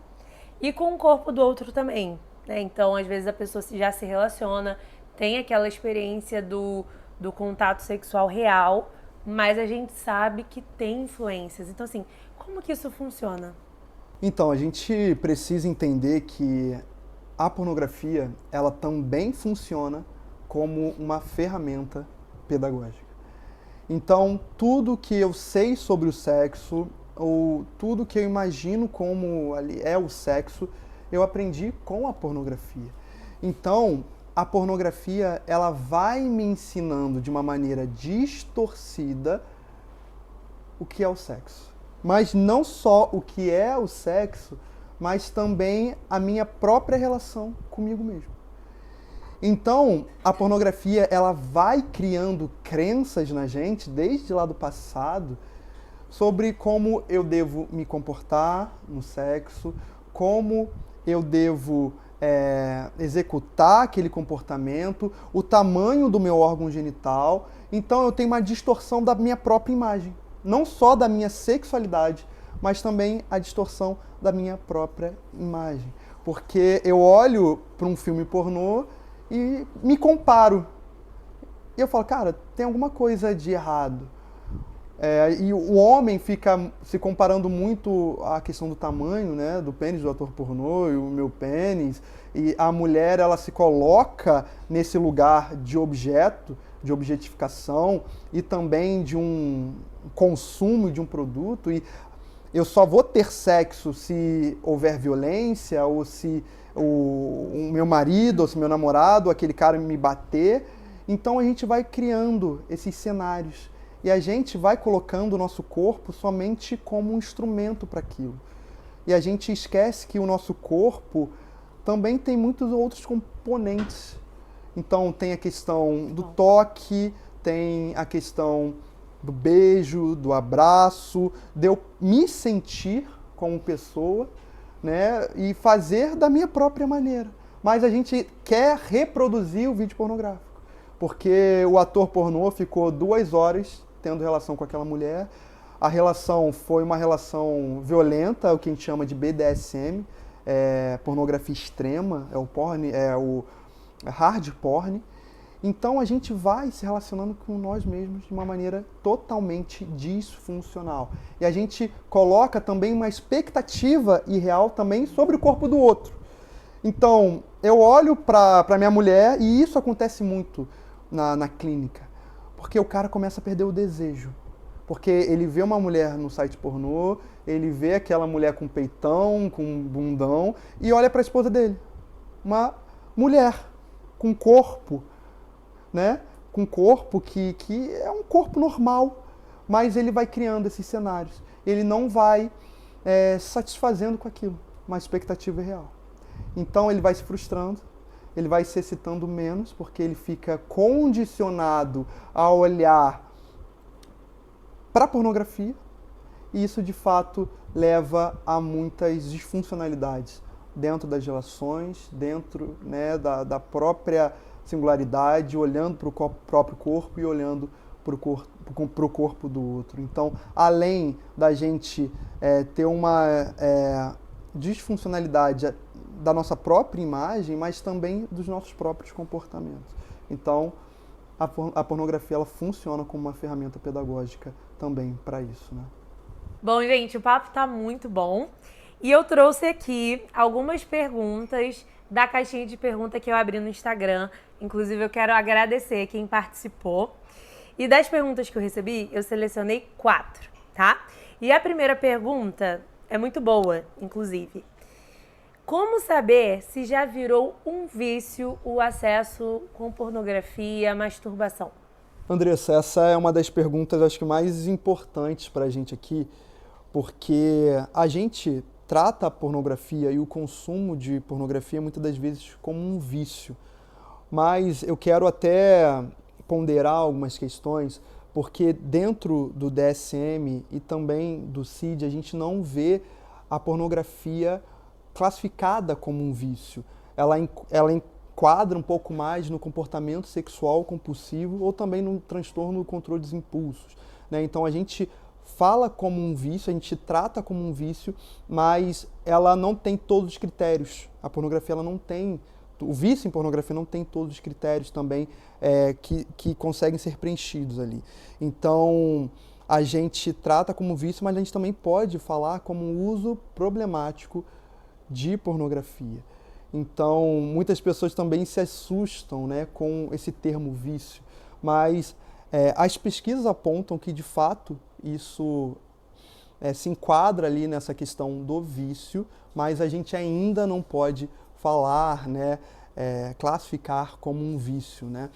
e com o corpo do outro também, né? Então, às vezes a pessoa já se relaciona, tem aquela experiência do contato sexual real, mas a gente sabe que tem influências. Então, assim, como que isso funciona? Então, a gente precisa entender que a pornografia, ela também funciona como uma ferramenta pedagógica. Então, tudo que eu sei sobre o sexo, ou tudo que eu imagino como é o sexo, eu aprendi com a pornografia. Então, a pornografia, ela vai me ensinando de uma maneira distorcida o que é o sexo. Mas não só o que é o sexo, mas também a minha própria relação comigo mesmo. Então, a pornografia, ela vai criando crenças na gente, desde lá do passado, sobre como eu devo me comportar no sexo, como eu devo executar aquele comportamento, o tamanho do meu órgão genital. Então, eu tenho uma distorção da minha própria imagem. Não só da minha sexualidade, mas também a distorção da minha própria imagem. Porque eu olho para um filme pornô e me comparo. E eu falo, cara, tem alguma coisa de errado. E o homem fica se comparando muito à questão do tamanho, né, do pênis do ator pornô e o meu pênis. E a mulher, ela se coloca nesse lugar de objeto, de objetificação e também de um consumo de um produto. E eu só vou ter sexo se houver violência, ou se o meu marido, ou se meu namorado, aquele cara me bater. Então a gente vai criando esses cenários. E a gente vai colocando o nosso corpo somente como um instrumento para aquilo. E a gente esquece que o nosso corpo também tem muitos outros componentes. Então tem a questão do toque, tem a questão do beijo, do abraço, de eu me sentir como pessoa, né, e fazer da minha própria maneira. Mas a gente quer reproduzir o vídeo pornográfico, porque o ator pornô ficou 2 horas tendo relação com aquela mulher. A relação foi uma relação violenta, o que a gente chama de BDSM, pornografia extrema, é o hard porn. Então a gente vai se relacionando com nós mesmos de uma maneira totalmente disfuncional. E a gente coloca também uma expectativa irreal também sobre o corpo do outro. Então, eu olho para minha mulher, e isso acontece muito na clínica, porque o cara começa a perder o desejo. Porque ele vê uma mulher no site pornô, ele vê aquela mulher com peitão, com bundão, e olha para a esposa dele. Uma mulher com corpo, né? Com corpo que é um corpo normal, mas ele vai criando esses cenários. Ele não vai satisfazendo com aquilo, uma expectativa real. Então ele vai se frustrando, ele vai se excitando menos, porque ele fica condicionado a olhar para a pornografia, e isso de fato leva a muitas disfuncionalidades dentro das relações, dentro, né, da própria singularidade, olhando para o próprio corpo e olhando para o corpo do outro. Então, além da gente ter uma disfuncionalidade da nossa própria imagem, mas também dos nossos próprios comportamentos. Então, a pornografia ela funciona como uma ferramenta pedagógica também para isso, né? Bom, gente, o papo tá muito bom. E eu trouxe aqui algumas perguntas da caixinha de pergunta que eu abri no Instagram. Inclusive, eu quero agradecer quem participou. E das perguntas que eu recebi, eu selecionei 4, tá? E a primeira pergunta é muito boa, inclusive. Como saber se já virou um vício o acesso com pornografia, masturbação? Andressa, essa é uma das perguntas, acho que mais importantes para a gente aqui, porque a gente trata a pornografia e o consumo de pornografia muitas das vezes como um vício. Mas eu quero até ponderar algumas questões, porque dentro do DSM e também do CID, a gente não vê a pornografia classificada como um vício. Ela enquadra um pouco mais no comportamento sexual compulsivo ou também no transtorno do controle dos impulsos, né? Então a gente fala como um vício, a gente trata como um vício, mas ela não tem todos os critérios. A pornografia ela não tem, o vício em pornografia não tem todos os critérios também que conseguem ser preenchidos ali. Então a gente trata como vício, mas a gente também pode falar como um uso problemático de pornografia. Então, muitas pessoas também se assustam, né, com esse termo vício, mas as pesquisas apontam que, de fato, isso se enquadra ali nessa questão do vício, mas a gente ainda não pode falar, né, classificar como um vício, né?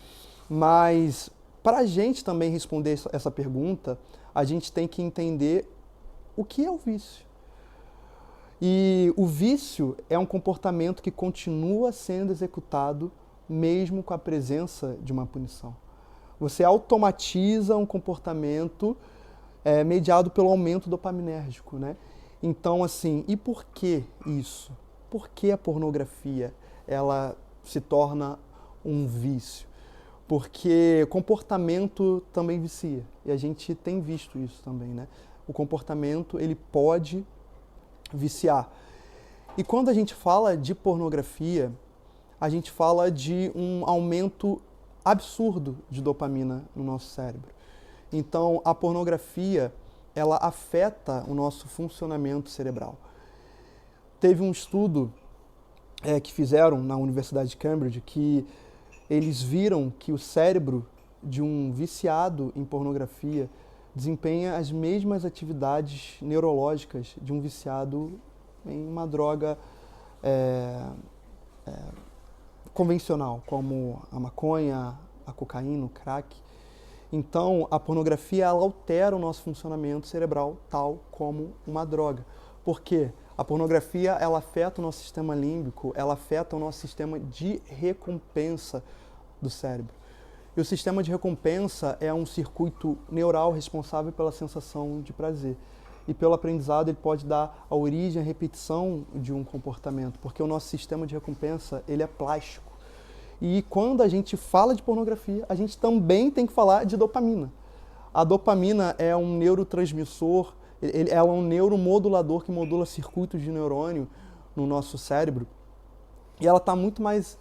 Mas, para a gente também responder essa pergunta, a gente tem que entender o que é o vício. E o vício é um comportamento que continua sendo executado mesmo com a presença de uma punição. Você automatiza um comportamento mediado pelo aumento dopaminérgico, né? Então, assim, e por que isso? Por que a pornografia ela se torna um vício? Porque comportamento também vicia. E a gente tem visto isso também, né? O comportamento, ele pode viciar. E quando a gente fala de pornografia, a gente fala de um aumento absurdo de dopamina no nosso cérebro. Então, a pornografia, ela afeta o nosso funcionamento cerebral. Teve um estudo que fizeram na Universidade de Cambridge que eles viram que o cérebro de um viciado em pornografia desempenha as mesmas atividades neurológicas de um viciado em uma droga convencional, como a maconha, a cocaína, o crack. Então, a pornografia ela altera o nosso funcionamento cerebral, tal como uma droga. Por quê? A pornografia ela afeta o nosso sistema límbico, ela afeta o nosso sistema de recompensa do cérebro. E o sistema de recompensa é um circuito neural responsável pela sensação de prazer. E pelo aprendizado ele pode dar a origem à repetição de um comportamento, porque o nosso sistema de recompensa ele é plástico. E quando a gente fala de pornografia, a gente também tem que falar de dopamina. A dopamina é um neurotransmissor, ela é um neuromodulador que modula circuitos de neurônio no nosso cérebro. E ela está muito mais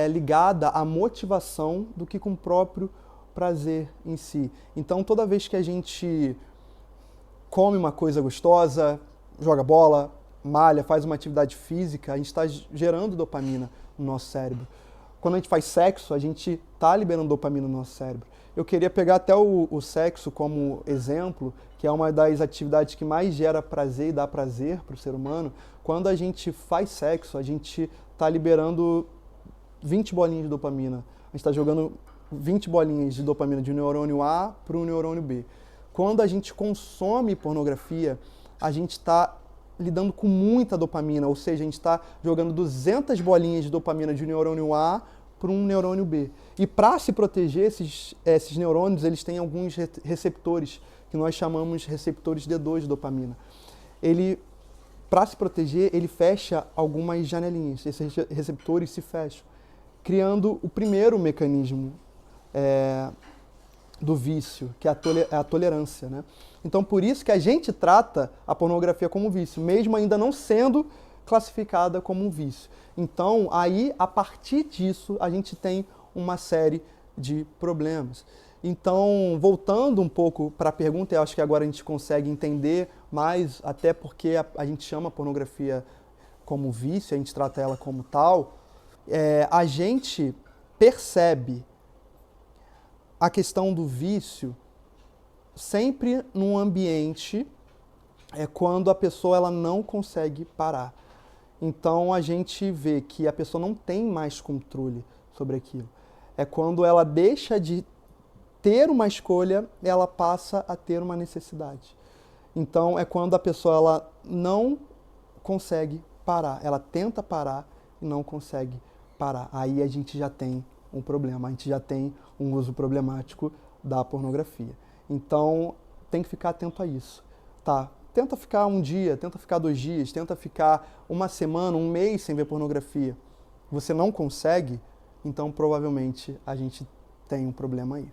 ligada à motivação do que com o próprio prazer em si. Então, toda vez que a gente come uma coisa gostosa, joga bola, malha, faz uma atividade física, a gente está gerando dopamina no nosso cérebro. Quando a gente faz sexo, a gente está liberando dopamina no nosso cérebro. Eu queria pegar até o sexo como exemplo, que é uma das atividades que mais gera prazer e dá prazer para o ser humano. Quando a gente faz sexo, a gente está liberando 20 bolinhas de dopamina. A gente está jogando 20 bolinhas de dopamina de um neurônio A para um neurônio B. Quando a gente consome pornografia, a gente está lidando com muita dopamina, ou seja, a gente está jogando 200 bolinhas de dopamina de um neurônio A para um neurônio B. E para se proteger, esses neurônios eles têm alguns receptores, que nós chamamos receptores D2 de dopamina. Para se proteger, ele fecha algumas janelinhas, esses receptores se fecham, criando o primeiro mecanismo do vício, que é a tolerância, né? Então, por isso que a gente trata a pornografia como vício, mesmo ainda não sendo classificada como um vício. Então, aí, a partir disso, a gente tem uma série de problemas. Então, voltando um pouco para a pergunta, eu acho que agora a gente consegue entender mais, até porque a gente chama a pornografia como vício, a gente trata ela como tal, a gente percebe a questão do vício sempre num ambiente quando a pessoa ela não consegue parar. Então a gente vê que a pessoa não tem mais controle sobre aquilo. É quando ela deixa de ter uma escolha, ela passa a ter uma necessidade. Então é quando a pessoa ela não consegue parar. Ela tenta parar e não consegue parar. Aí a gente já tem um problema, a gente já tem um uso problemático da pornografia. Então tem que ficar atento a isso, tá? Tenta ficar um dia, tenta ficar 2 dias, tenta ficar uma semana, um mês sem ver pornografia. Você não consegue, então provavelmente a gente tem um problema aí.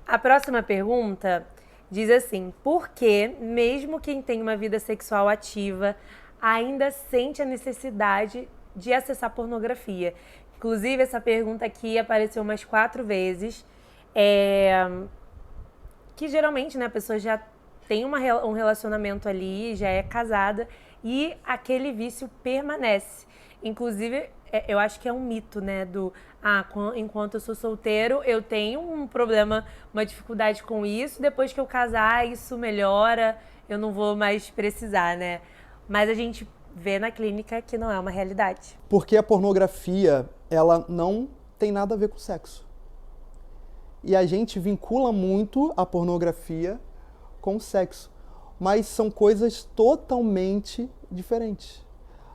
A próxima pergunta diz assim: por que, mesmo quem tem uma vida sexual ativa, ainda sente a necessidade de acessar pornografia? Inclusive, essa pergunta aqui apareceu umas 4 vezes. Que geralmente, né, a pessoa já tem um relacionamento ali, já é casada e aquele vício permanece. Inclusive, eu acho que é um mito, né, enquanto eu sou solteiro, eu tenho um problema, uma dificuldade com isso, depois que eu casar, isso melhora, eu não vou mais precisar, né? Mas a gente vê na clínica que não é uma realidade. Porque a pornografia, ela não tem nada a ver com sexo. E a gente vincula muito a pornografia com o sexo, mas são coisas totalmente diferentes.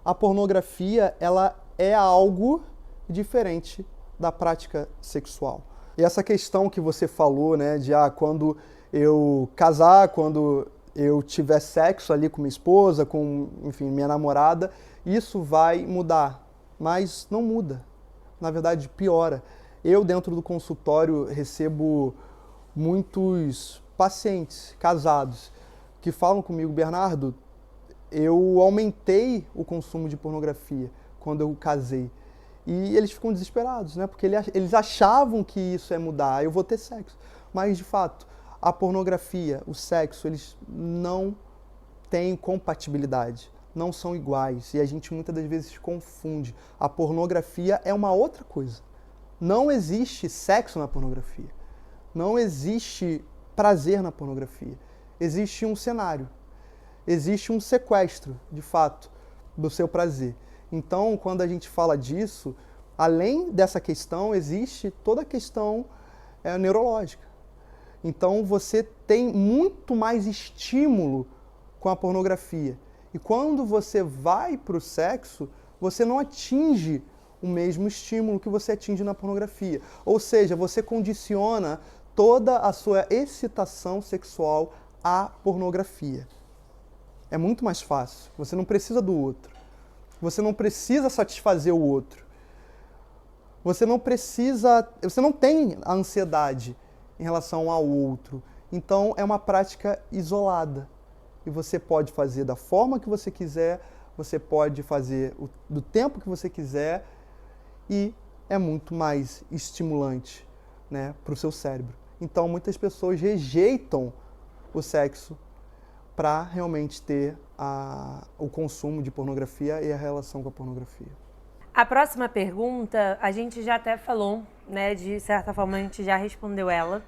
A pornografia, ela é algo diferente da prática sexual. E essa questão que você falou, né, de quando eu casar, quando eu tiver sexo ali com minha esposa, com, enfim, minha namorada, isso vai mudar. Mas não muda. Na verdade, piora. Eu, dentro do consultório, recebo muitos pacientes casados que falam comigo: Bernardo, eu aumentei o consumo de pornografia quando eu casei. E eles ficam desesperados, né? Porque eles achavam que isso é mudar, eu vou ter sexo. Mas, de fato, a pornografia, o sexo, eles não têm compatibilidade, não são iguais. E a gente muitas das vezes confunde. A pornografia é uma outra coisa. Não existe sexo na pornografia. Não existe prazer na pornografia. Existe um cenário. Existe um sequestro, de fato, do seu prazer. Então, quando a gente fala disso, além dessa questão, existe toda a questão neurológica. Então, você tem muito mais estímulo com a pornografia. E quando você vai para o sexo, você não atinge o mesmo estímulo que você atinge na pornografia. Ou seja, você condiciona toda a sua excitação sexual à pornografia. É muito mais fácil. Você não precisa do outro. Você não precisa satisfazer o outro. Você não tem a ansiedade em relação ao outro. Então, é uma prática isolada. E você pode fazer da forma que você quiser, você pode fazer do tempo que você quiser, e é muito mais estimulante, né, para o seu cérebro. Então, muitas pessoas rejeitam o sexo para realmente ter o consumo de pornografia e a relação com a pornografia. A próxima pergunta, a gente já até falou, né, de certa forma a gente já respondeu ela,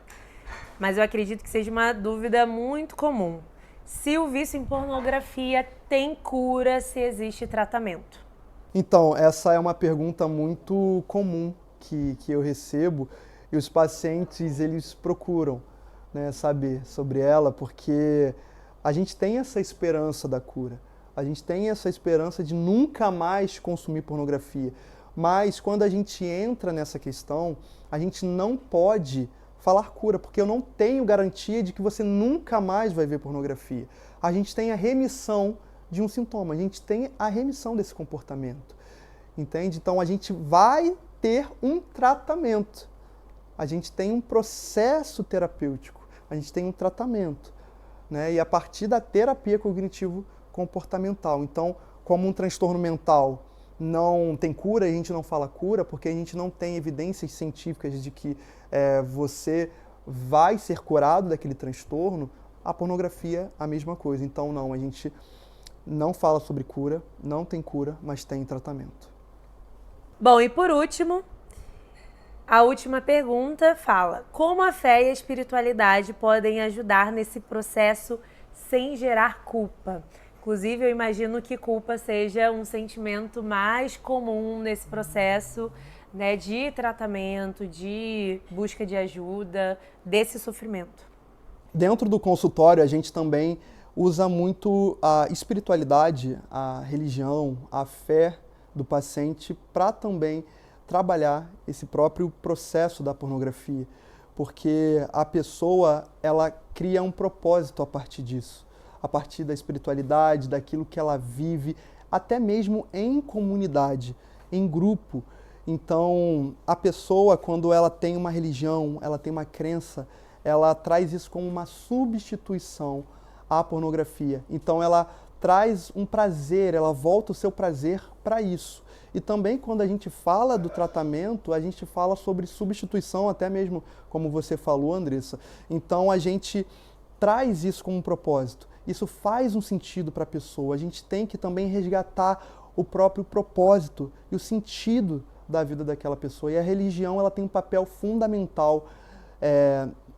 mas eu acredito que seja uma dúvida muito comum. Se o vício em pornografia tem cura, se existe tratamento? Então, essa é uma pergunta muito comum que eu recebo, e os pacientes eles procuram, né, saber sobre ela, porque a gente tem essa esperança da cura, a gente tem essa esperança de nunca mais consumir pornografia, mas quando a gente entra nessa questão, a gente não pode falar cura, porque eu não tenho garantia de que você nunca mais vai ver pornografia. A gente tem a remissão de um sintoma, a gente tem a remissão desse comportamento, entende? Então a gente vai ter um tratamento, a gente tem um processo terapêutico, a gente tem um tratamento, né? E a partir da terapia cognitivo-comportamental. Então, como um transtorno mental não tem cura, a gente não fala cura, porque a gente não tem evidências científicas de que você vai ser curado daquele transtorno, a pornografia a mesma coisa. Então não, a gente não fala sobre cura, não tem cura, mas tem tratamento. Bom, e por último, a última pergunta fala: como a fé e a espiritualidade podem ajudar nesse processo sem gerar culpa? Inclusive, eu imagino que culpa seja um sentimento mais comum nesse processo, né, de tratamento, de busca de ajuda, desse sofrimento. Dentro do consultório, a gente também usa muito a espiritualidade, a religião, a fé do paciente para também trabalhar esse próprio processo da pornografia, porque a pessoa, ela cria um propósito a partir disso, a partir da espiritualidade, daquilo que ela vive, até mesmo em comunidade, em grupo. Então, a pessoa, quando ela tem uma religião, ela tem uma crença, ela traz isso como uma substituição à pornografia. Então, ela traz um prazer, ela volta o seu prazer para isso. E também, quando a gente fala do tratamento, a gente fala sobre substituição, até mesmo como você falou, Andressa. Então, a gente traz isso como um propósito. Isso faz um sentido para a pessoa. A gente tem que também resgatar o próprio propósito e o sentido da vida daquela pessoa. E a religião, ela tem um papel fundamental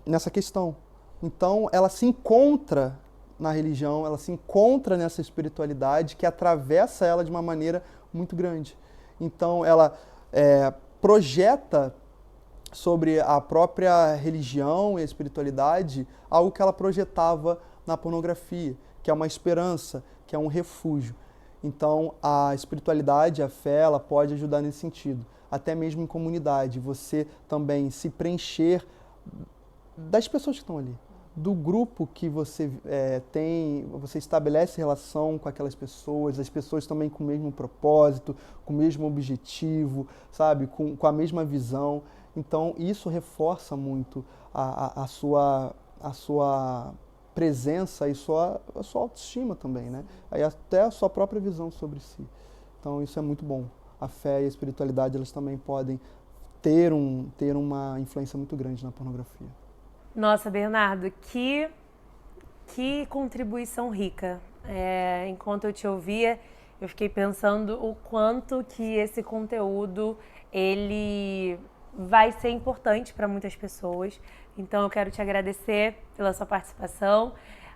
nessa questão. Então, ela se encontra na religião, ela se encontra nessa espiritualidade que atravessa ela de uma maneira muito grande. Então, ela projeta sobre a própria religião e a espiritualidade algo que ela projetava na pornografia, que é uma esperança, que é um refúgio. Então, a espiritualidade, a fé, ela pode ajudar nesse sentido. Até mesmo em comunidade, você também se preencher das pessoas que estão ali, do grupo que você tem, você estabelece relação com aquelas pessoas, as pessoas também com o mesmo propósito, com o mesmo objetivo, sabe, com a mesma visão. Então, isso reforça muito a sua presença e a sua autoestima também, né? Aí até a sua própria visão sobre si. Então, isso é muito bom. A fé e a espiritualidade, elas também podem ter uma influência muito grande na pornografia. Nossa, Bernardo, que contribuição rica. Enquanto eu te ouvia, eu fiquei pensando o quanto que esse conteúdo, ele vai ser importante para muitas pessoas. Então, eu quero te agradecer pela sua participação.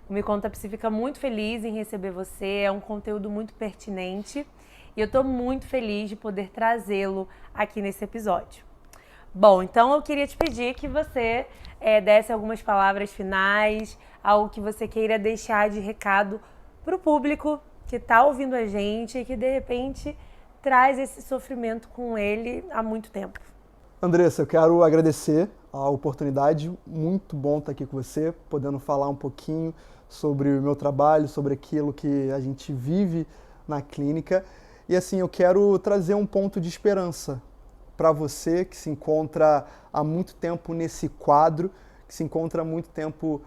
O Me Conta Psi fica muito feliz em receber você. É um conteúdo muito pertinente. E eu estou muito feliz de poder trazê-lo aqui nesse episódio. Bom, então eu queria te pedir que você desse algumas palavras finais, algo que você queira deixar de recado para o público que está ouvindo a gente e que, de repente, traz esse sofrimento com ele há muito tempo. Andressa, eu quero agradecer a oportunidade. Muito bom estar aqui com você, podendo falar um pouquinho sobre o meu trabalho, sobre aquilo que a gente vive na clínica. E assim, eu quero trazer um ponto de esperança para você que se encontra há muito tempo nesse quadro, que se encontra há muito tempo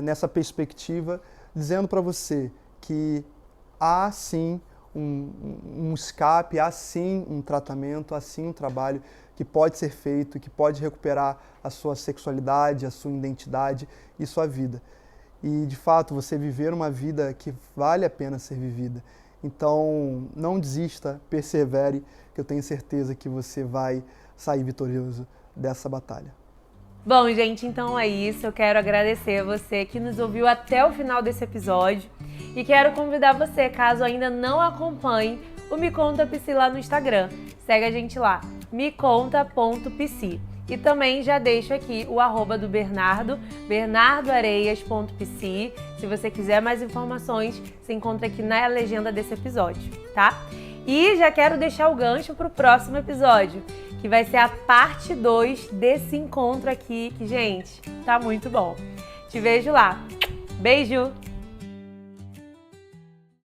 nessa perspectiva, dizendo para você que há sim um escape, há sim um tratamento, há sim um trabalho que pode ser feito, que pode recuperar a sua sexualidade, a sua identidade e sua vida. E, de fato, você viver uma vida que vale a pena ser vivida. Então, não desista, persevere, que eu tenho certeza que você vai sair vitorioso dessa batalha. Bom, gente, então é isso. Eu quero agradecer a você que nos ouviu até o final desse episódio e quero convidar você, caso ainda não acompanhe, o Me Conta Psi lá no Instagram. Segue a gente lá, meconta.psi. E também já deixo aqui o @ do Bernardo, bernardoareias.psi. Se você quiser mais informações, se encontra aqui na legenda desse episódio, tá? E já quero deixar o gancho para o próximo episódio, que vai ser a parte 2 desse encontro aqui, que, gente, tá muito bom. Te vejo lá. Beijo!